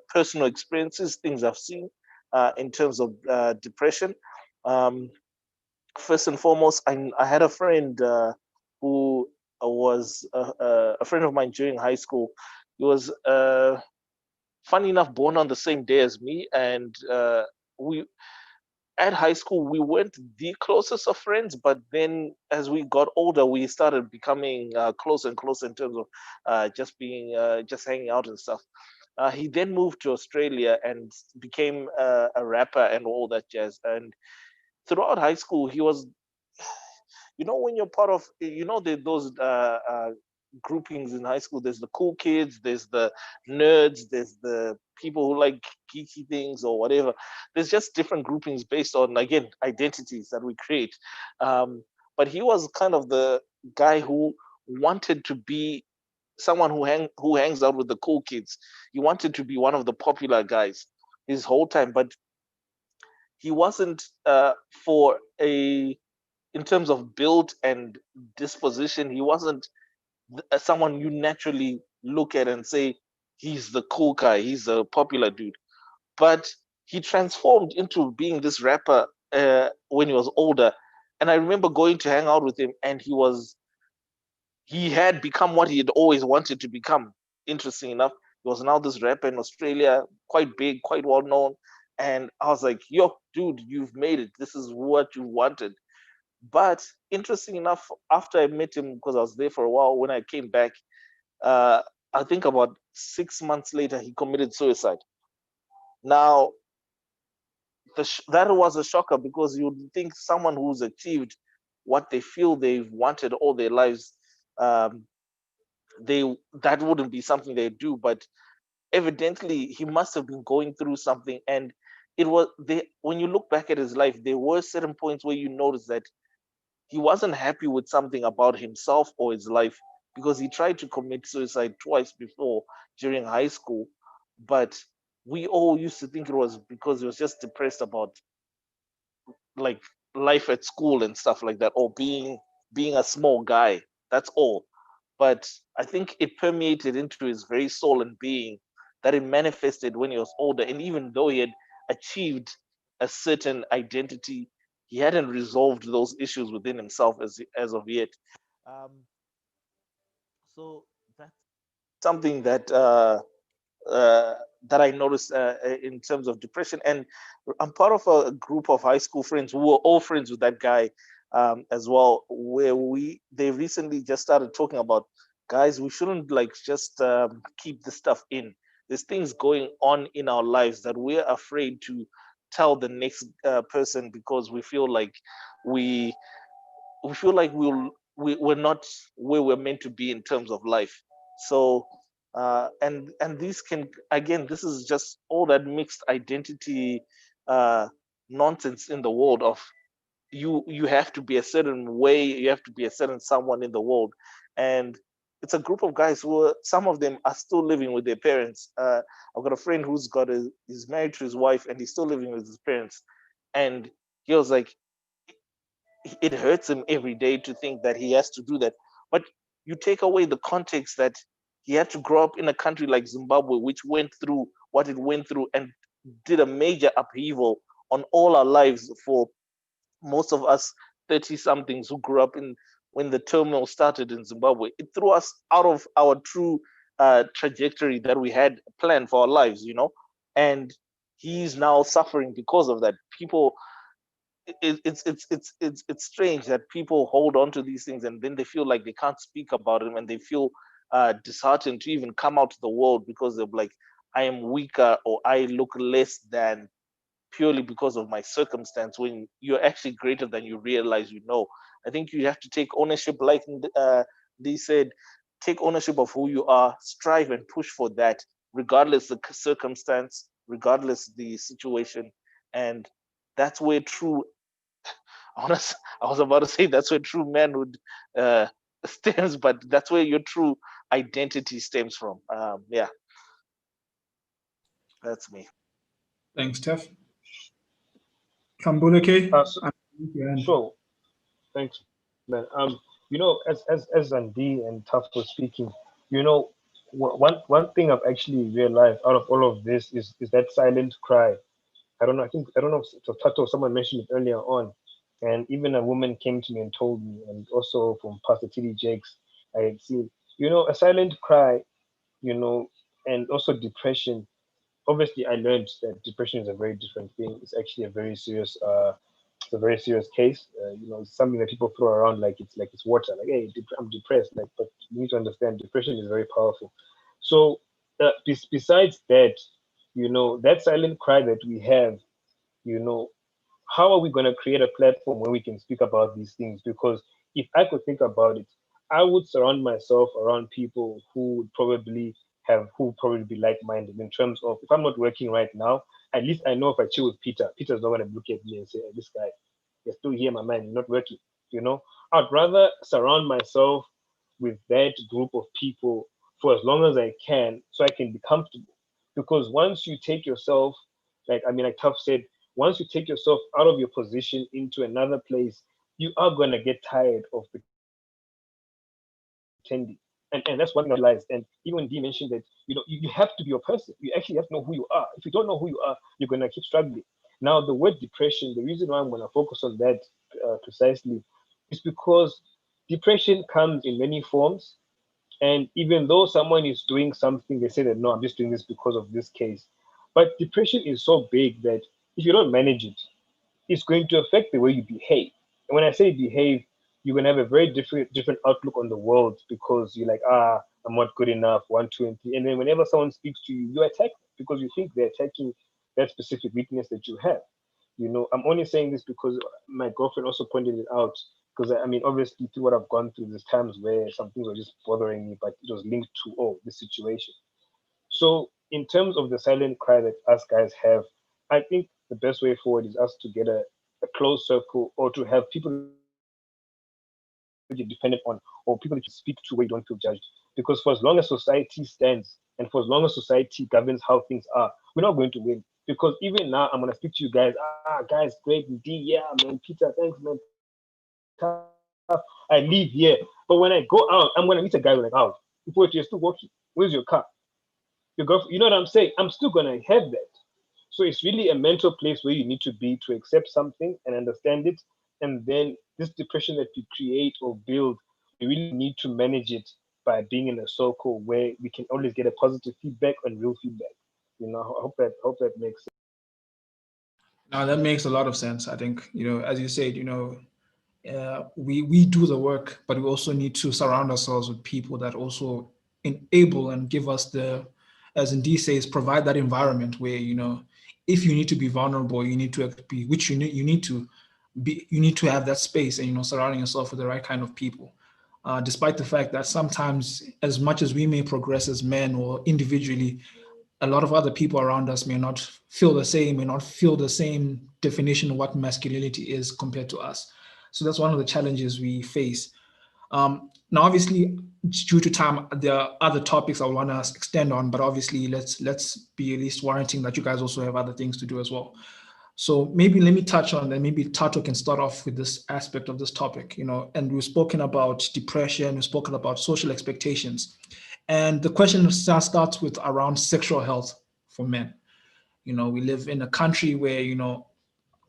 personal experiences, things I've seen in terms of depression. Um, First and foremost, I had a friend who was a friend of mine during high school. He was funny enough born on the same day as me, and we at high school, we weren't the closest of friends, but then as we got older, we started becoming closer and closer in terms of just hanging out and stuff. He then moved to Australia and became a rapper and all that jazz. And throughout high school, he was, when you're part of, those groupings in high school, there's the cool kids, there's the nerds, there's the people who like geeky things or whatever. There's just different groupings based on, again, identities that we create. But he was kind of the guy who wanted to be someone who hangs out with the cool kids. He wanted to be one of the popular guys his whole time, but he wasn't for a in terms of build and disposition, he wasn't someone you naturally look at and say he's the cool guy, he's a popular dude. But he transformed into being this rapper when he was older. And I remember going to hang out with him, and he had become what he had always wanted to become. Interesting enough, he was now this rapper in Australia, quite big, quite well known. And I was like, yo, dude, you've made it. This is what you wanted. But interesting enough, after I met him, because I was there for a while, when I came back, uh, I think about 6 months later, he committed suicide. Now, that was a shocker, because you'd think someone who's achieved what they feel they've wanted all their lives, um, that wouldn't be something they do. But evidently, he must have been going through something, and when you look back at his life, there were certain points where you notice that he wasn't happy with something about himself or his life, because he tried to commit suicide twice before during high school. But we all used to think it was because he was just depressed about, like, life at school and stuff like that, or being a small guy. That's all. But I think it permeated into his very soul and being, that it manifested when he was older. And even though he had achieved a certain identity, he hadn't resolved those issues within himself as of yet. Um, so that's something uh, that I noticed in terms of depression. And I'm part of a group of high school friends who were all friends with that guy as well, where they recently just started talking about, guys, we shouldn't like just keep this stuff in. There's things going on in our lives that we're afraid to tell the next person, because we we feel like we're not where we're meant to be in terms of life. So and these can, again, this is just all that mixed identity uh nonsense in the world of, you have to be a certain way, you have to be a certain someone in the world. And it's a group of guys some of them are still living with their parents. I've got a friend he's married to his wife, and he's still living with his parents. And he was like, it hurts him every day to think that he has to do that. But you take away the context that he had to grow up in a country like Zimbabwe, which went through what it went through and did a major upheaval on all our lives for most of us 30 somethings who grew up in when the turmoil started in Zimbabwe. It threw us out of our true trajectory that we had planned for our lives. And he's now suffering because of that. People, it's strange that people hold on to these things, and then they feel like they can't speak about them, and they feel disheartened to even come out to the world, because they're like, I am weaker, or I look less than, purely because of my circumstance, when you're actually greater than you realize. I think you have to take ownership, like they said, take ownership of who you are, strive and push for that, regardless the circumstance, regardless the situation. And that's where true I was about to say that's where true manhood stems, but that's where your true identity stems from. Yeah, that's me. Thanks, Tef. Kambuleke, Sure. Thanks, man. As Zandi and Taf was speaking, one thing I've actually realized out of all of this is that silent cry. I don't know if it was Tato, someone mentioned it earlier on. And even a woman came to me and told me, and also from Pastor T.D. Jakes, I had seen, a silent cry, and also depression obviously I learned that depression is a very different thing. It's actually a very serious it's a very serious case. It's something that people throw around like it's water. Like, hey, I'm depressed. Like, but you need to understand, depression is very powerful. So, besides that, that silent cry that we have, you know, how are we going to create a platform where we can speak about these things? Because if I could think about it, I would surround myself around people who would probably be like-minded in terms of, if I'm not working right now, at least I know if I chill with Peter's not going to look at me and say, hey, this guy, you're still here, my man, you're not working. I'd rather surround myself with that group of people for as long as I can so I can be comfortable. Because once you take yourself, like Tough said, once you take yourself out of your position into another place, you are going to get tired of pretending. And that's one thing I realized. And even when Dee mentioned that, you have to be your person. You actually have to know who you are. If you don't know who you are, you're going to keep struggling. Now, the word depression, the reason why I'm going to focus on that precisely is because depression comes in many forms. And even though someone is doing something, they say that, no, I'm just doing this because of this case. But depression is so big that if you don't manage it, it's going to affect the way you behave. And when I say behave, you're gonna have a very different outlook on the world because you're like, I'm not good enough, one, two, and three. And then whenever someone speaks to you, you attack them because you think they're attacking that specific weakness that you have. I'm only saying this because my girlfriend also pointed it out. Because I mean, obviously, through what I've gone through, there's times where some things were just bothering me, but it was linked to this situation. So, in terms of the silent cry that us guys have, I think the best way forward is us to get a close circle or to have people that you're dependent on or people that you speak to where you don't feel judged. Because for as long as society stands and for as long as society governs how things are, we're not going to win. Because even now, I'm going to speak to you guys. Guys, great. D, yeah, man. Peter, thanks, man. Tough. I leave here. But when I go out, I'm going to meet a guy who's like, oh, before you're still walking. Where's your car? Your girlfriend, you know what I'm saying? I'm still gonna have that. So it's really a mental place where you need to be to accept something and understand it. And then this depression that we create or build, we really need to manage it by being in a circle where we can always get a positive feedback and real feedback. I hope that makes sense. Now that makes a lot of sense. I think, as you said, we do the work, but we also need to surround ourselves with people that also enable and give us as Indy says, provide that environment where, if you need to be vulnerable, you need to be, which you need to have that space and, surrounding yourself with the right kind of people. Despite the fact that sometimes, as much as we may progress as men or individually, a lot of other people around us may not feel the same, may not feel the same definition of what masculinity is compared to us. So that's one of the challenges we face. Now, obviously, due to time, there are other topics I want to extend on, but obviously, let's be at least warranting that you guys also have other things to do as well. So maybe let me touch on that. Maybe Tato can start off with this aspect of this topic, and we've spoken about depression, we've spoken about social expectations. And the question starts with around sexual health for men. We live in a country where,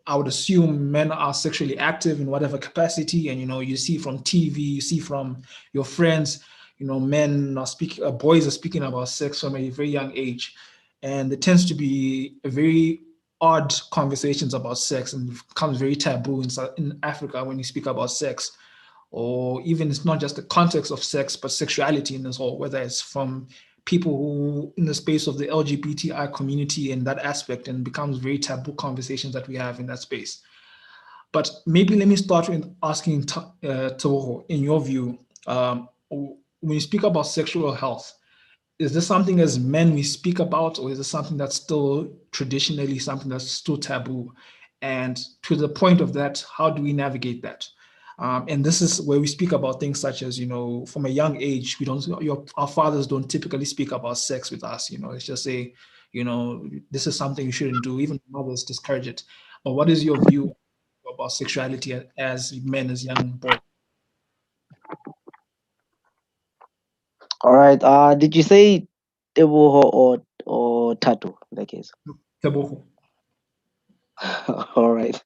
I would assume men are sexually active in whatever capacity. And, you see from TV, you see from your friends, men are speaking, boys are speaking about sex from a very young age. And there tends to be a very odd conversations about sex and becomes very taboo in Africa when you speak about sex, or even it's not just the context of sex, but sexuality in this whole, whether it's from people who in the space of the LGBTI community and that aspect, and becomes very taboo conversations that we have in that space. But maybe let me start with asking Toro, in your view, when you speak about sexual health, is this something as men we speak about, or is it something that's still traditionally something that's still taboo? And to the point of that, how do we navigate that? And this is where we speak about things such as, from a young age, our fathers don't typically speak about sex with us. It's just say, this is something you shouldn't do. Even mothers discourage it. But what is your view about sexuality as men, as young boys? All right. Did you say Teboho or Tato in that case? Teboho. All right.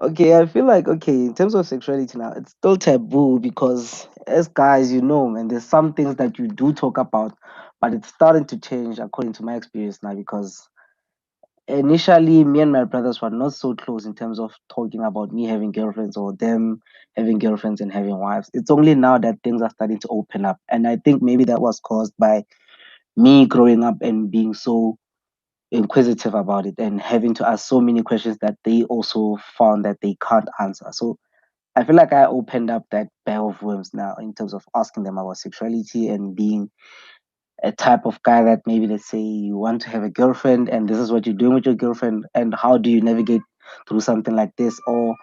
Okay, I feel like in terms of sexuality now, it's still taboo because as guys, man, there's some things that you do talk about, but it's starting to change according to my experience now, because initially me and my brothers were not so close in terms of talking about me having girlfriends or them having girlfriends and having wives. It's only now that things are starting to open up, and I think maybe that was caused by me growing up and being so inquisitive about it and having to ask so many questions that they also found that they can't answer. So I feel like I opened up that bag of worms now in terms of asking them about sexuality and being a type of guy that maybe, let's say, you want to have a girlfriend and this is what you're doing with your girlfriend and how do you navigate through something like this, or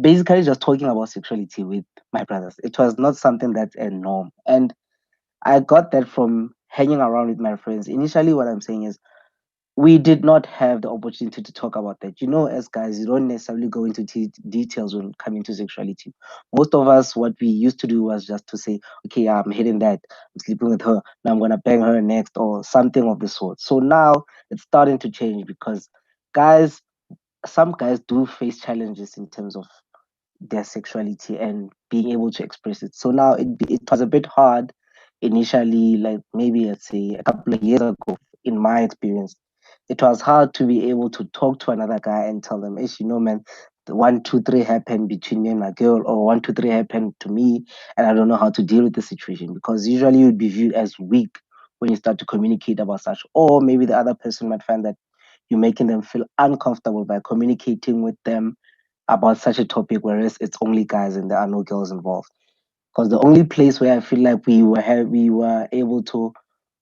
basically just talking about sexuality with my brothers. It was not something that's a norm, and I got that from hanging around with my friends. Initially, what I'm saying is we did not have the opportunity to talk about that. You know, as guys, you don't necessarily go into details when coming to sexuality. Most of us, what we used to do was just to say, okay, I'm hitting that, I'm sleeping with her, now I'm gonna bang her next, or something of the sort. So now it's starting to change because guys, some guys do face challenges in terms of their sexuality and being able to express it. So now it was a bit hard initially, like maybe let's say a couple of years ago, in my experience. It was hard to be able to talk to another guy and tell them, you know, man, the 1, 2, 3 happened between me and my girl, or 1, 2, 3 happened to me, and I don't know how to deal with the situation. Because usually you'd be viewed as weak when you start to communicate about such, or maybe the other person might find that you're making them feel uncomfortable by communicating with them about such a topic, whereas it's only guys and there are no girls involved. Because the only place where I feel like we were able to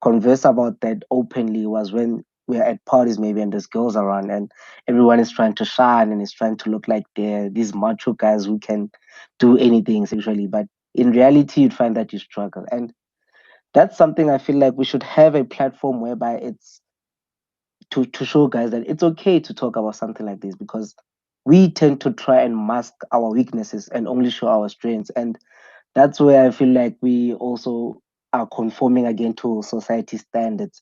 converse about that openly was when we're at parties maybe and there's girls around and everyone is trying to shine and is trying to look like they're these macho guys who can do anything sexually. But in reality, you'd find that you struggle. And that's something I feel like we should have a platform whereby it's to show guys that it's okay to talk about something like this, because we tend to try and mask our weaknesses and only show our strengths. And that's where I feel like we also are conforming again to society standards.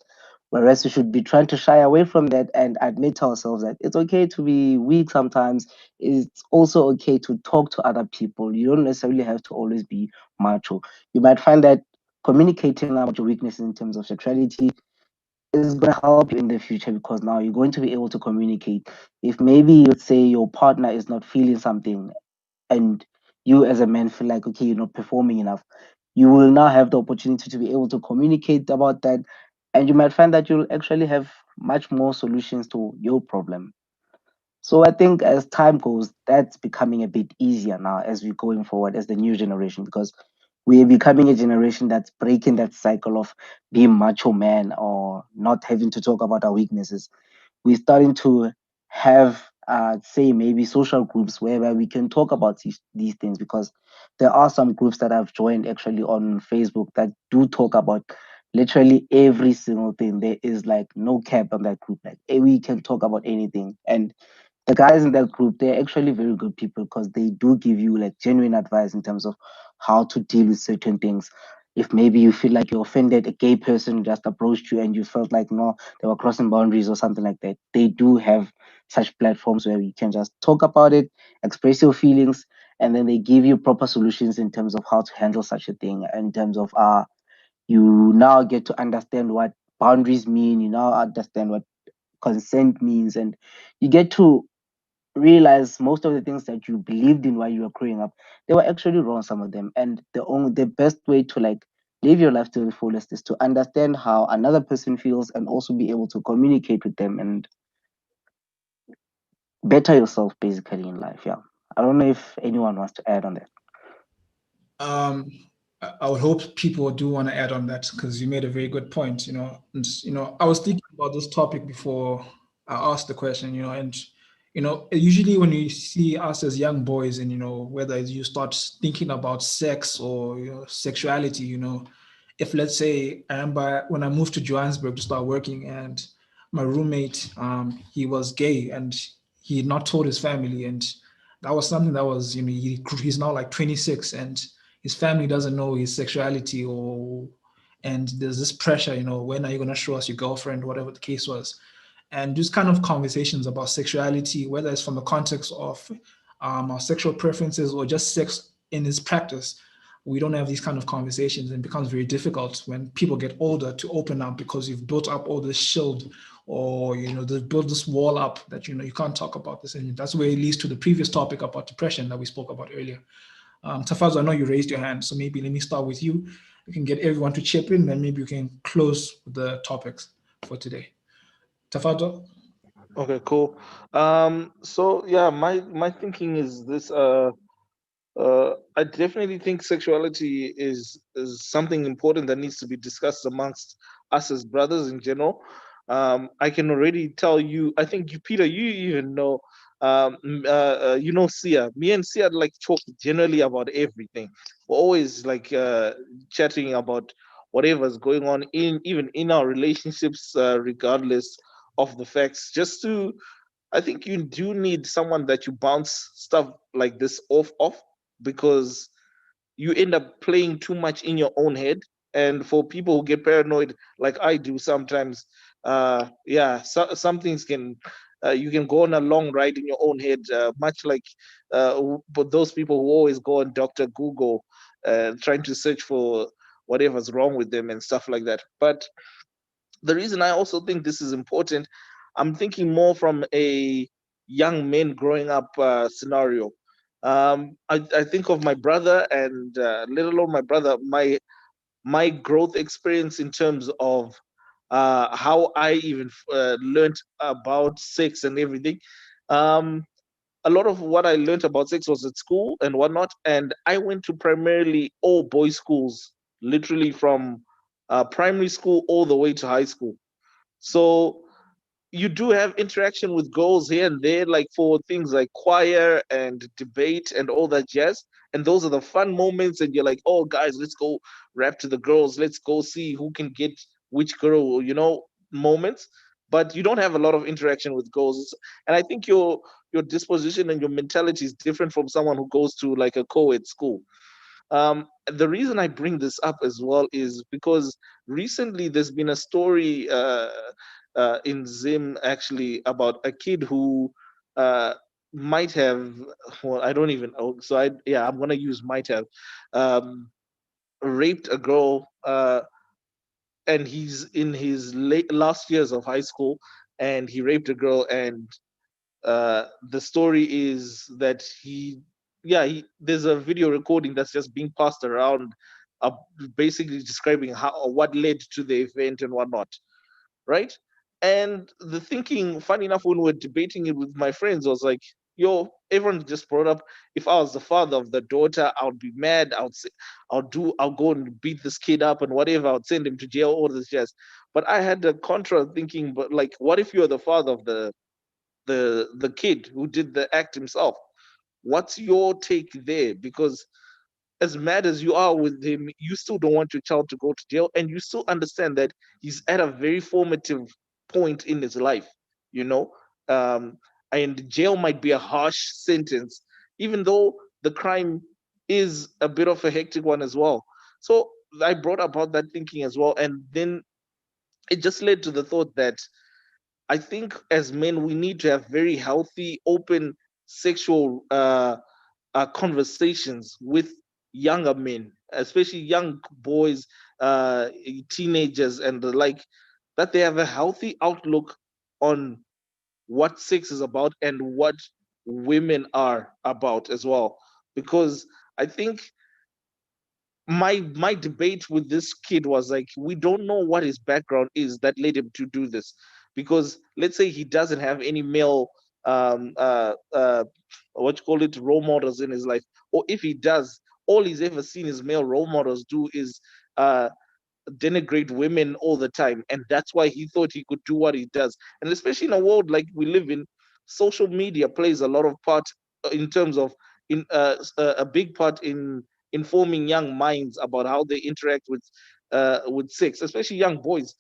Whereas we should be trying to shy away from that and admit to ourselves that it's okay to be weak sometimes. It's also okay to talk to other people. You don't necessarily have to always be macho. You might find that communicating about your weaknesses in terms of sexuality is going to help you in the future, because now you're going to be able to communicate. If maybe, let's say, your partner is not feeling something and you as a man feel like, okay, you're not performing enough, you will now have the opportunity to be able to communicate about that, and you might find that you'll actually have much more solutions to your problem. So I think as time goes, that's becoming a bit easier now as we're going forward as the new generation, because we're becoming a generation that's breaking that cycle of being macho man or not having to talk about our weaknesses. We're starting to have say maybe social groups whereby we can talk about these things, because there are some groups that I've joined actually on Facebook that do talk about literally every single thing. There is like no cap on that group, like we can talk about anything. And the guys in that group, they're actually very good people, because they do give you like genuine advice in terms of how to deal with certain things. If maybe you feel like you offended a gay person just approached you and you felt like no, they were crossing boundaries or something like that, they do have such platforms where you can just talk about it, express your feelings, and then they give you proper solutions in terms of how to handle such a thing. In terms of you now get to understand what boundaries mean, you now understand what consent means, and you get to realize most of the things that you believed in while you were growing up, they were actually wrong, some of them. And the best way to like live your life to the fullest is to understand how another person feels and also be able to communicate with them and better yourself basically in life. Yeah. I don't know if anyone wants to add on that. I would hope people do want to add on that, because you made a very good point. And I was thinking about this topic before I asked the question. And usually when you see us as young boys, and whether you start thinking about sex or sexuality, if let's say I remember when I moved to Johannesburg to start working, and my roommate, he was gay and he had not told his family, and that was something that was he's now like 26 and his family doesn't know his sexuality, and there's this pressure, when are you going to show us your girlfriend, whatever the case was. And just kind of conversations about sexuality, whether it's from the context of our sexual preferences or just sex in its practice, we don't have these kind of conversations, and it becomes very difficult when people get older to open up because you've built up all this shield, or they've built this wall up that you can't talk about this. And that's where it leads to the previous topic about depression that we spoke about earlier. Tafazo, I know you raised your hand, so maybe let me start with you. You can get everyone to chip in, then maybe you can close the topics for today. Tafazo? Okay, cool. So yeah, my thinking is this. I definitely think sexuality is something important that needs to be discussed amongst us as brothers in general. I can already tell you. I think you, Peter, you even know. Sia. Me and Sia like talk generally about everything. We're always like chatting about whatever's going on even in our relationships, regardless of the facts. I think you do need someone that you bounce stuff like this off, because you end up playing too much in your own head. And for people who get paranoid, like I do sometimes, some things can, you can go on a long ride in your own head, much like but those people who always go on Dr. Google, trying to search for whatever's wrong with them and stuff like that. But the reason I also think this is important, I'm thinking more from a young men growing up scenario. I think of my brother, and let alone my brother, my growth experience in terms of how I even learned about sex and everything. Um, a lot of what I learned about sex was at school and whatnot, and I went to primarily all boys schools, literally from primary school all the way to high school. So you do have interaction with girls here and there, like for things like choir and debate and all that jazz. And those are the fun moments. And you're like, oh, guys, let's go rap to the girls. Let's go see who can get which girl, moments. But you don't have a lot of interaction with girls. And I think your disposition and your mentality is different from someone who goes to like a co-ed school. The reason I bring this up as well is because recently there's been a story in Zim actually about a kid who uh, might have, well, I don't even know. So I'm gonna use might have, um, raped a girl, and he's in his last years of high school, and he raped a girl, and the story is that there's a video recording that's just being passed around, uh, basically describing what led to the event and whatnot, right? And the thinking, funny enough, when we're debating it with my friends, was like, yo, everyone just brought up, if I was the father of the daughter, I would be mad. I'll go and beat this kid up and whatever. I would send him to jail, all this jazz. But I had a contra thinking, but like, what if you're the father of the kid who did the act himself? What's your take there? Because as mad as you are with him, you still don't want your child to go to jail, and you still understand that he's at a very formative point in his life, you know. Um, and jail might be a harsh sentence, even though the crime is a bit of a hectic one as well. So I brought about that thinking as well, and then it just led to the thought that I think as men we need to have very healthy, open sexual conversations with younger men, especially young boys, teenagers, and the like, that they have a healthy outlook on what sex is about and what women are about as well. Because I think my debate with this kid was like, we don't know what his background is that led him to do this. Because let's say he doesn't have any male um uh uh what you call it, role models in his life, or if he does, all he's ever seen his male role models do is uh denigrate women all the time, and that's why he thought he could do what he does. And especially in a world like we live in, social media plays a lot of part in terms of a big part in informing young minds about how they interact with sex, especially young boys.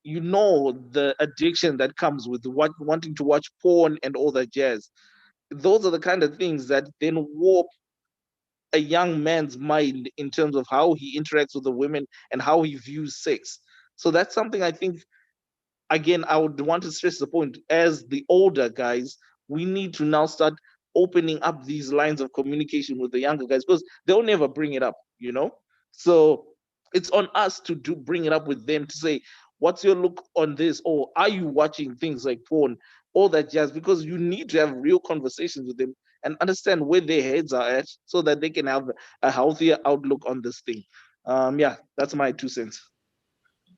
You know, the addiction that comes with wanting to watch porn and all that jazz. Those are the kind of things that then warp a young man's mind in terms of how he interacts with the women and how he views sex. So that's something I think, again, I would want to stress the point, as the older guys, we need to now start opening up these lines of communication with the younger guys, because they'll never bring it up. you know. So it's on us to bring it up with them to say, what's your look on this, or are you watching things like porn, all that jazz, because you need to have real conversations with them and understand where their heads are at so that they can have a healthier outlook on this thing. Yeah, that's my 2 cents.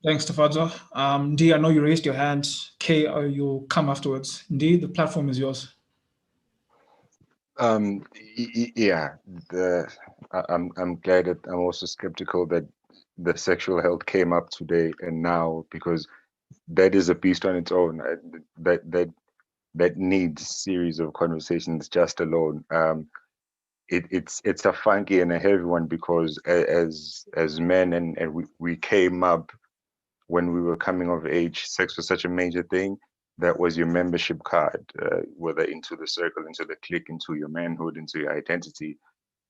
Thanks, Tafadzo. Ndi, I know you raised your hand. Kay, you'll come afterwards. Ndi, the platform is yours. Yeah, I'm glad that I'm also skeptical that the sexual health came up today and now, because that is a beast on its own. That needs series of conversations just alone. It's a funky and a heavy one, because as men, and we came up when we were coming of age. Sex was such a major thing. That was your membership card, whether into the circle, into the clique, into your manhood, into your identity.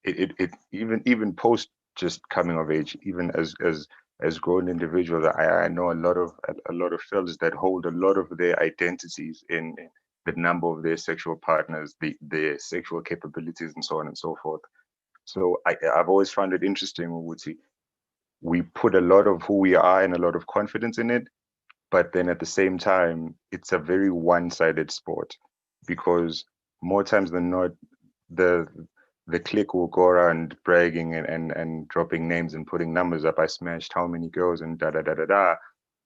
It even post just coming of age, even as grown individuals, I know a lot of fellas that hold a lot of their identities in the number of their sexual partners, their sexual capabilities, and so on and so forth. So I've always found it interesting, Wuti. We put a lot of who we are and a lot of confidence in it, but then at the same time, it's a very one-sided sport, because more times than not, the clique will go around bragging and dropping names and putting numbers up. I smashed how many girls and da da da da da.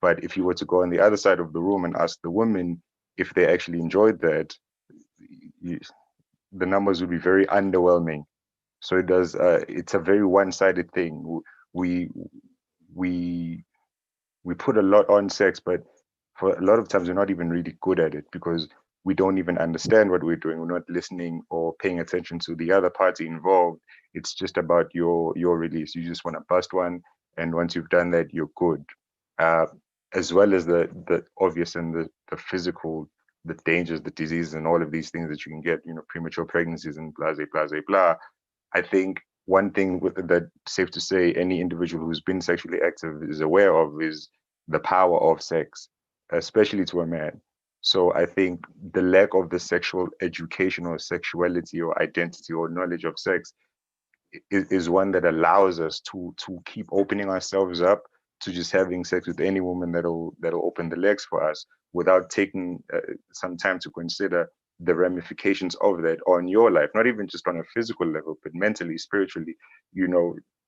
But if you were to go on the other side of the room and ask the women if they actually enjoyed that, the numbers would be very underwhelming. So it does. It's a very one-sided thing. We we we put a lot on sex, but for a lot of times we're not even really good at it, because we don't even understand what we're doing. We're not listening or paying attention to the other party involved. It's just about your release. You just want to bust one, and once you've done that, you're good. Uh, as well as the obvious and the physical, the dangers, the diseases, and all of these things that you can get. Premature pregnancies and blah blah blah blah. I think one thing that safe to say any individual who's been sexually active is aware of is the power of sex, especially to a man. So I think the lack of the sexual education or sexuality or identity or knowledge of sex is one that allows us to keep opening ourselves up to just having sex with any woman that'll open the legs for us, without taking some time to consider the ramifications of that on your life, not even just on a physical level, but mentally, spiritually.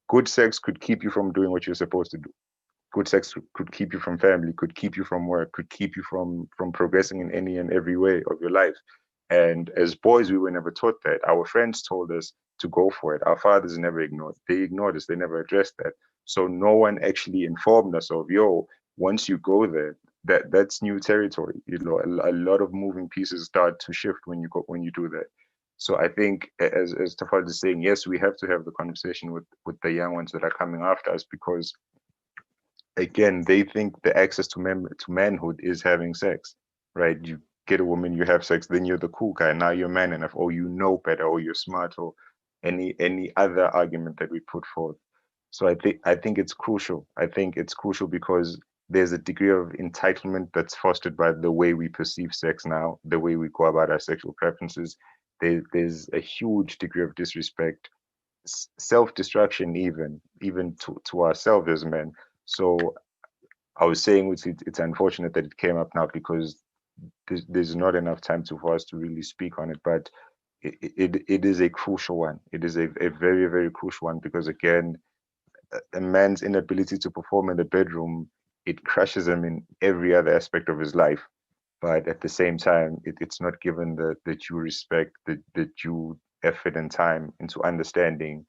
Good sex could keep you from doing what you're supposed to do. Good sex could keep you from family, could keep you from work, could keep you from progressing in any and every way of your life. And as boys, we were never taught that. Our friends told us to go for it. Our fathers never ignored. They ignored us. They never addressed that. So no one actually informed us of, yo, once you go there, that's new territory. A lot of moving pieces start to shift when you do that. So I think, as Tafad is saying, yes, we have to have the conversation with the young ones that are coming after us, because again, they think the access to manhood is having sex, right? You get a woman, you have sex, then you're the cool guy. Now you're man enough, or you know better, or you're smart, or any other argument that we put forth. So I think it's crucial. I think it's crucial because there's a degree of entitlement that's fostered by the way we perceive sex now, the way we go about our sexual preferences. There's a huge degree of disrespect, self-destruction, even to ourselves as men. So I was saying it's unfortunate that it came up now, because there's not enough time for us to really speak on it, but it is a crucial one. It is a very, very crucial one, because again, a man's inability to perform in the bedroom, it crushes him in every other aspect of his life. But at the same time, it's not given the due respect, the due effort and time into understanding,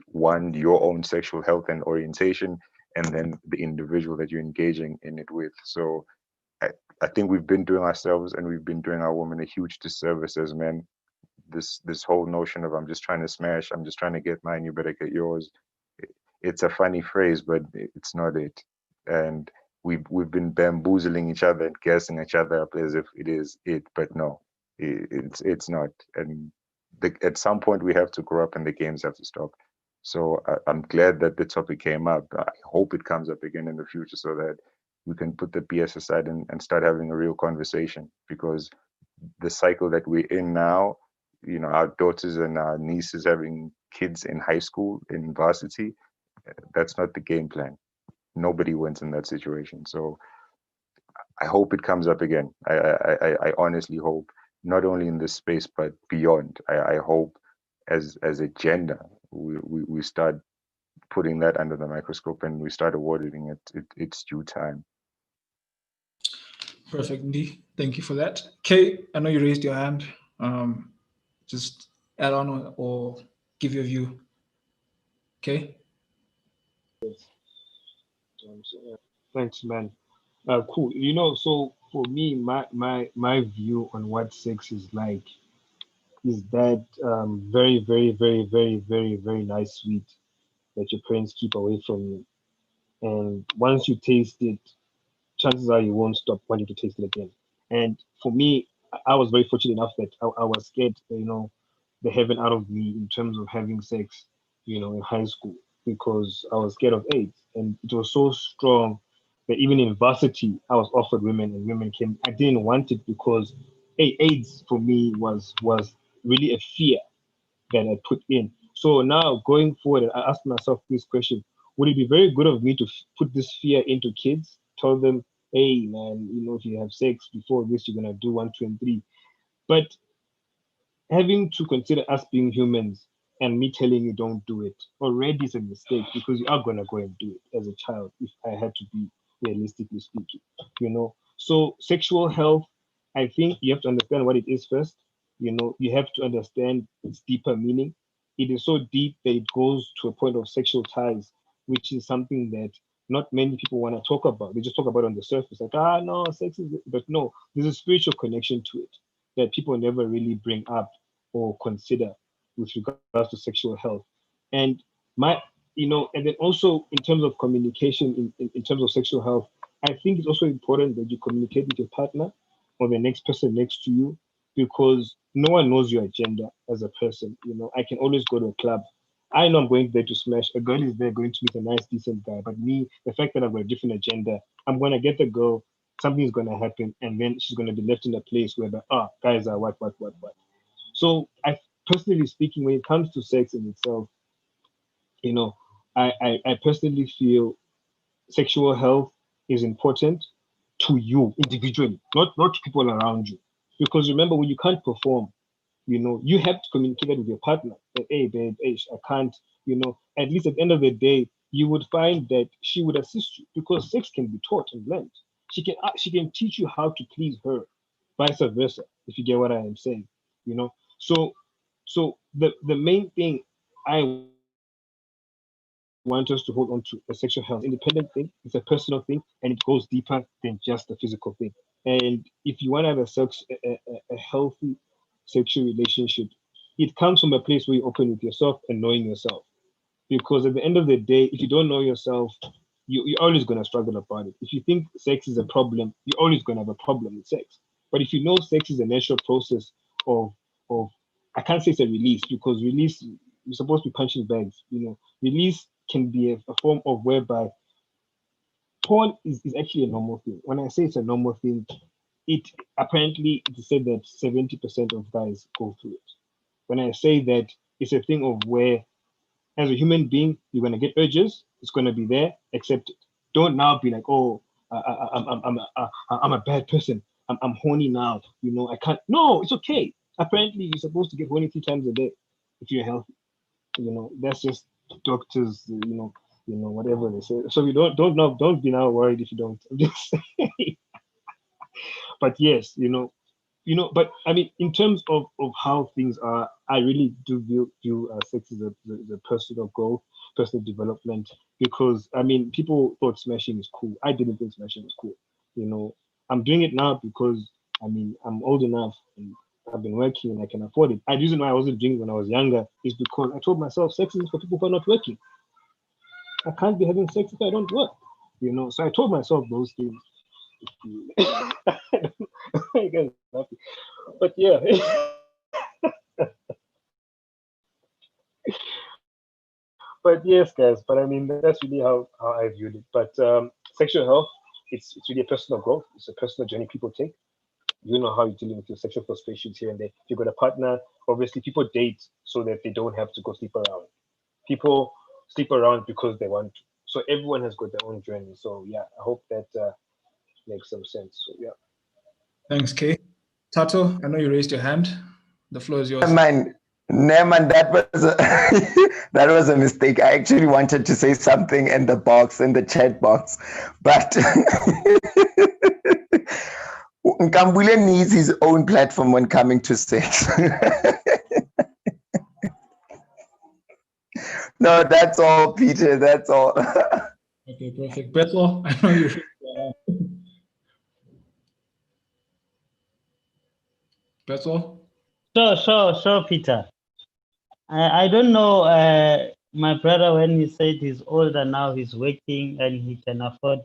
one, your own sexual health and orientation, and then the individual that you're engaging in it with. So I think we've been doing ourselves and we've been doing our women a huge disservice as men. This whole notion of I'm just trying to smash, I'm just trying to get mine, you better get yours. It's a funny phrase, but it's not it. And we've been bamboozling each other and gassing each other up as if it is it, but no, it's not. And at some point we have to grow up and the games have to stop. So I'm glad that the topic came up. I hope it comes up again in the future, so that we can put the BS aside and start having a real conversation, because the cycle that we're in now our daughters and our nieces having kids in high school, in varsity. That's not the game plan. Nobody wins in that situation. So I hope it comes up again. I honestly hope, not only in this space but beyond. I hope as a gender we start putting that under the microscope and we start awarding it its due time. Perfect, indeed. Thank you for that. Kay, I know you raised your hand. Just add on or give your view. Okay. Thanks, man. Cool. So for me, my view on what sex is like is that very, very, very, very, very, very nice sweet that your parents keep away from you. And once you taste it, chances are you won't stop wanting to taste it again. And for me, I was very fortunate enough that I was scared, the heaven out of me in terms of having sex, in high school, because I was scared of AIDS. And it was so strong that even in varsity, I was offered women and women came. I didn't want it because AIDS for me was really a fear that I put in. So now going forward, I asked myself this question: would it be very good of me to put this fear into kids? Tell them, hey man, if you have sex before this, you're gonna do 1, 2, and 3. But having to consider us being humans and me telling you don't do it already is a mistake, because you are gonna go and do it as a child, if I had to be realistically speaking. So sexual health, I think you have to understand what it is first. You have to understand its deeper meaning. It is so deep that it goes to a point of sexual ties, which is something that not many people want to talk about. They just talk about it on the surface, like, no, sex is, but no, there's a spiritual connection to it that people never really bring up or consider with regards to sexual health. And and then also in terms of communication, in terms of sexual health, I think it's also important that you communicate with your partner or the next person next to you, because no one knows your agenda as a person. I can always go to a club. I know I'm going there to smash. A girl is there going to meet a nice, decent guy. But me, the fact that I've got a different agenda, I'm going to get the girl, something's going to happen, and then she's going to be left in a place where, guys are what. So, personally speaking, when it comes to sex in itself, I personally feel sexual health is important to you individually, not to people around you. Because remember, when you can't perform, you have to communicate that with your partner. That, hey, babe, hey, I can't, at least at the end of the day, you would find that she would assist you, because sex can be taught and learned. She can teach you how to please her, vice versa, if you get what I am saying. So the main thing I want us to hold on to a sexual health independent thing. It's a personal thing, and it goes deeper than just the physical thing. And if you want to have a healthy sexual relationship, it comes from a place where you're open with yourself and knowing yourself. Because at the end of the day, if you don't know yourself, you're always going to struggle about it. If you think sex is a problem, you're always going to have a problem with sex. But if you know sex is a natural process of I can't say it's a release, because release, you're supposed to be punching bags. Release can be a form of whereby porn is actually a normal thing. When I say it's a normal thing, it apparently it's said that 70% of guys go through it. When I say that, it's a thing of where, as a human being, you're gonna get urges. It's gonna be there. Accept it. Don't now be like, oh, I'm a bad person. I'm horny now. I can't. No, it's okay. Apparently, you're supposed to get horny 3 times a day if you're healthy. That's just doctors. Whatever they say. So we don't be now worried if you don't. I'm just saying. But yes, but I mean, in terms of how things are, I really do view sex as a personal growth, personal development, because I mean, people thought smashing is cool. I didn't think smashing was cool. I'm doing it now because I mean, I'm old enough and I've been working and I can afford it. The reason why I wasn't doing it when I was younger is because I told myself sex is for people who are not working. I can't be having sex if I don't work. So I told myself those things. But yeah. But yes, guys. But I mean, that's really how I viewed it. But sexual health, it's really a personal growth. It's a personal journey people take. you know how you're dealing with your sexual frustrations here and there. If you've got a partner, obviously people date so that they don't have to go sleep around. People sleep around because they want to. So everyone has got their own journey. So yeah, I hope that makes some sense. So yeah. Thanks, Kay. Tato, I know you raised your hand. The floor is yours. Neman, that was a that was a mistake. I actually wanted to say something in the chat box, but Nkambule needs his own platform when coming to sex. No, that's all, Peter. That's all. Okay, perfect. Bethel, I know you. Bethel? Sure, Peter. I don't know, my brother, when he said he's older now, he's working and he can afford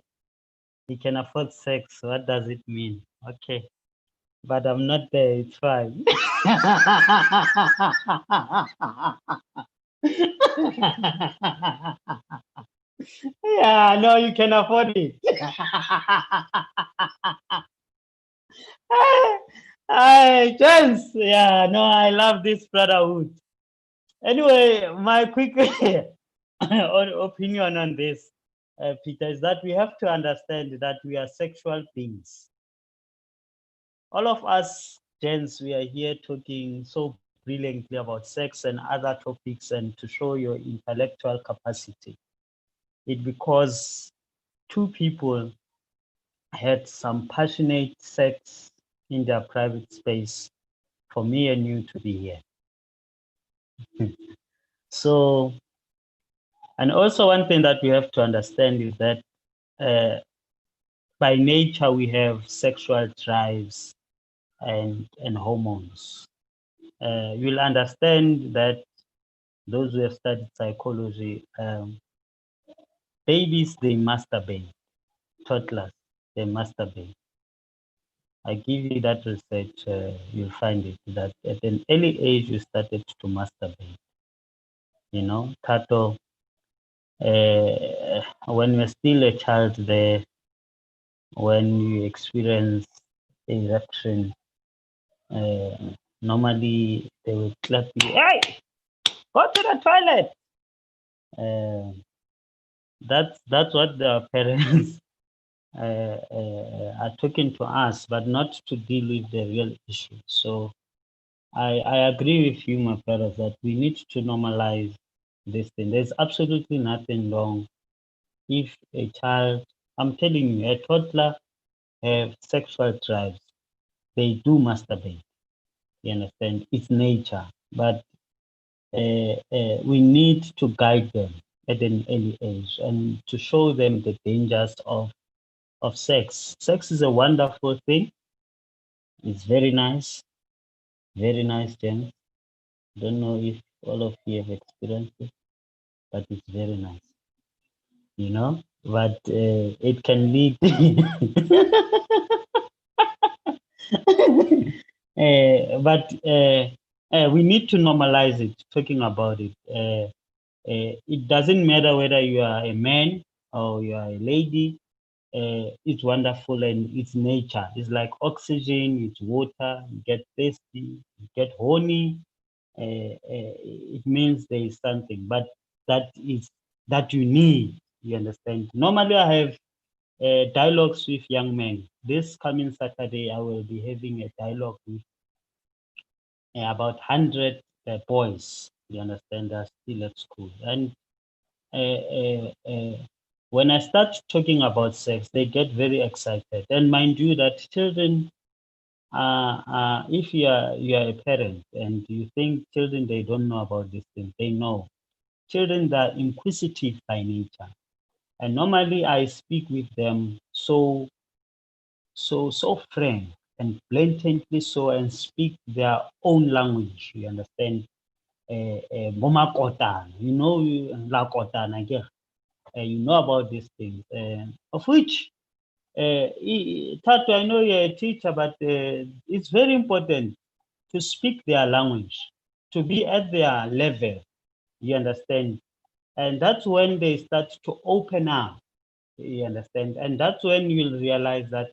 sex. What does it mean? Okay, but I'm not there. It's fine. Yeah, no, you can afford it. Hi, James. Yeah, no, I love this brotherhood. Anyway, my quick opinion on this, Peter, is that we have to understand that we are sexual beings. All of us, gents, we are here talking so brilliantly about sex and other topics and to show your intellectual capacity. It's because two people had some passionate sex in their private space for me and you to be here. So, and also one thing that we have to understand is that by nature we have sexual drives and hormones. You'll understand that those who have studied psychology, babies, they masturbate, toddlers, they masturbate. I give you that research, you'll find it, that at an early age, you started to masturbate. You know, Tato, when you're still a child there, when you experience erection, normally they will clap you, hey, go to the toilet. That's what the parents are talking to us, but not to deal with the real issue. So I agree with you, my brothers, that we need to normalize this thing. There's absolutely nothing wrong if a child, I'm telling you, a toddler have sexual drives. They do masturbate. You understand? It's nature, but we need to guide them at an early age and to show them the dangers of sex. Sex is a wonderful thing. It's very nice, James. Don't know if all of you have experienced it, but it's very nice, you know. But it can lead. We need to normalize it. Talking about it, it doesn't matter whether you are a man or you are a lady. It's wonderful and it's nature. It's like oxygen, it's water. You get thirsty, you get horny. It means there is something, but that you need. You understand? Normally, I have dialogues with young men. This coming Saturday, I will be having a dialogue with about 100 boys. You understand? They're still at school, and when I start talking about sex, they get very excited. And mind you, that children, if you are a parent and you think children they don't know about this thing, they know. Children are inquisitive by nature, and normally I speak with them so frank and blatantly so, and speak their own language. You understand? Moma Kotana, you know, La Kotana, you know about these things, of which, Tato, I know you're a teacher, but it's very important to speak their language, to be at their level, you understand? And that's when they start to open up, you understand? And that's when you'll realize that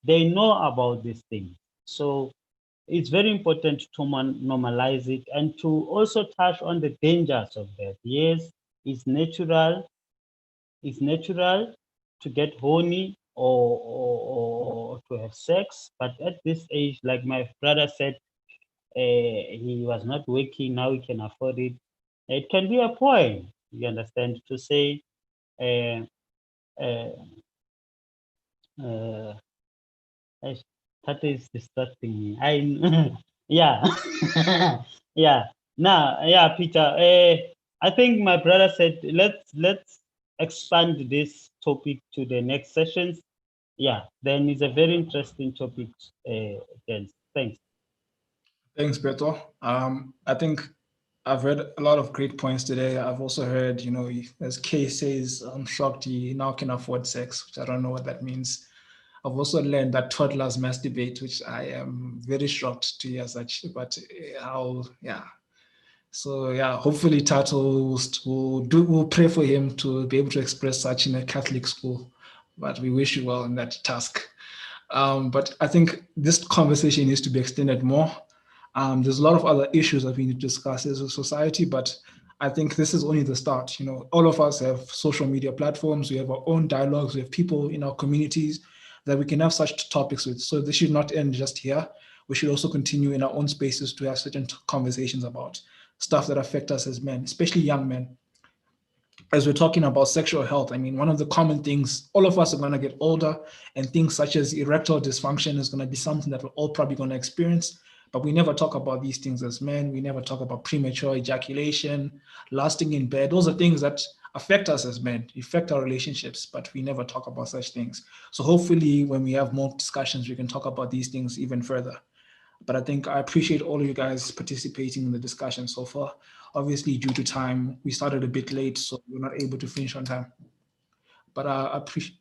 they know about these things. So it's very important to normalize it and to also touch on the dangers of that. Yes, it's natural. It's natural to get horny or to have sex, but at this age, like my brother said, he was not working, now he can afford it. It can be a point, you understand, to say, uh, uh, that is distracting me. Yeah, yeah. Now, yeah, Peter. I think my brother said let's expand this topic to the next sessions. Yeah, then it's a very interesting topic. Then thanks. Thanks, Beto. I think I've heard a lot of great points today. I've also heard, as Kay says, I'm shocked he now can afford sex, which I don't know what that means. I've also learned that toddlers masturbate, which I am very shocked to hear such, but yeah. So yeah, hopefully Tato will pray for him to be able to express such in a Catholic school, but we wish you well in that task. But I think this conversation needs to be extended more. There's a lot of other issues that we need to discuss as a society, but I think this is only the start. All of us have social media platforms. We have our own dialogues. We have people in our communities that we can have such topics with. So this should not end just here. We should also continue in our own spaces to have certain conversations about stuff that affect us as men, especially young men. As we're talking about sexual health, I mean, one of the common things, all of us are going to get older, and things such as erectile dysfunction is going to be something that we're all probably going to experience. But we never talk about these things as men. We never talk about premature ejaculation, lasting in bed. Those are things that affect us as men, affect our relationships, but we never talk about such things. So hopefully when we have more discussions, we can talk about these things even further. But I think I appreciate all of you guys participating in the discussion so far. Obviously, due to time, we started a bit late, so we're not able to finish on time. But I appreciate.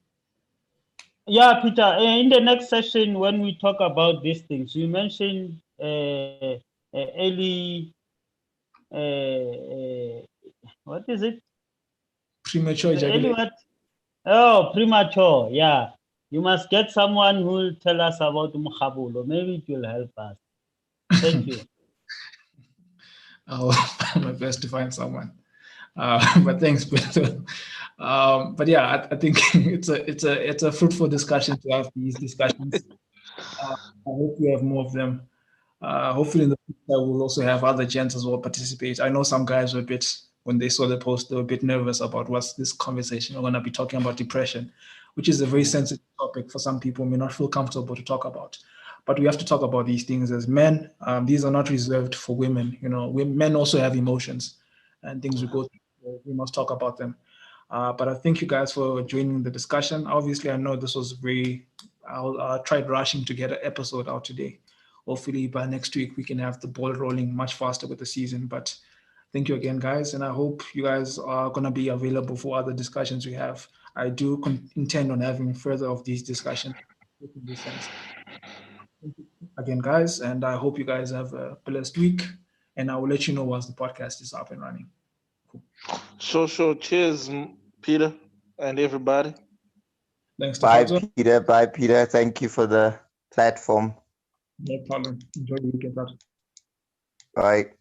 Yeah, Peter. In the next session, when we talk about these things, you mentioned early. What is it? Premature ejaculation. Oh, premature. Yeah. You must get someone who will tell us about Mukhabulo. Maybe it will help us. Thank you. I'll try my best to find someone. But thanks, Beto. But yeah, I think it's a fruitful discussion to have these discussions. I hope we have more of them. Hopefully in the future we'll also have other gents as well participate. I know some guys were a bit, when they saw the post, they were a bit nervous about what's this conversation. We're going to be talking about depression, which is a very sensitive topic for some people, may not feel comfortable to talk about. But we have to talk about these things as men. These are not reserved for women. Men also have emotions and things we go through. We must talk about them. But I thank you guys for joining the discussion. Obviously, I know this was I tried rushing to get an episode out today. Hopefully by next week, we can have the ball rolling much faster with the season. But thank you again, guys. And I hope you guys are going to be available for other discussions we have. I do intend on having further of these discussions. In this sense. Thank you again, guys. And I hope you guys have a blessed week. And I will let you know once the podcast is up and running. Cool. Sure. Cheers, Peter and everybody. Thanks, Bye, Tafazo. Peter. Bye, Peter. Thank you for the platform. No problem. Enjoy the weekend. Bye.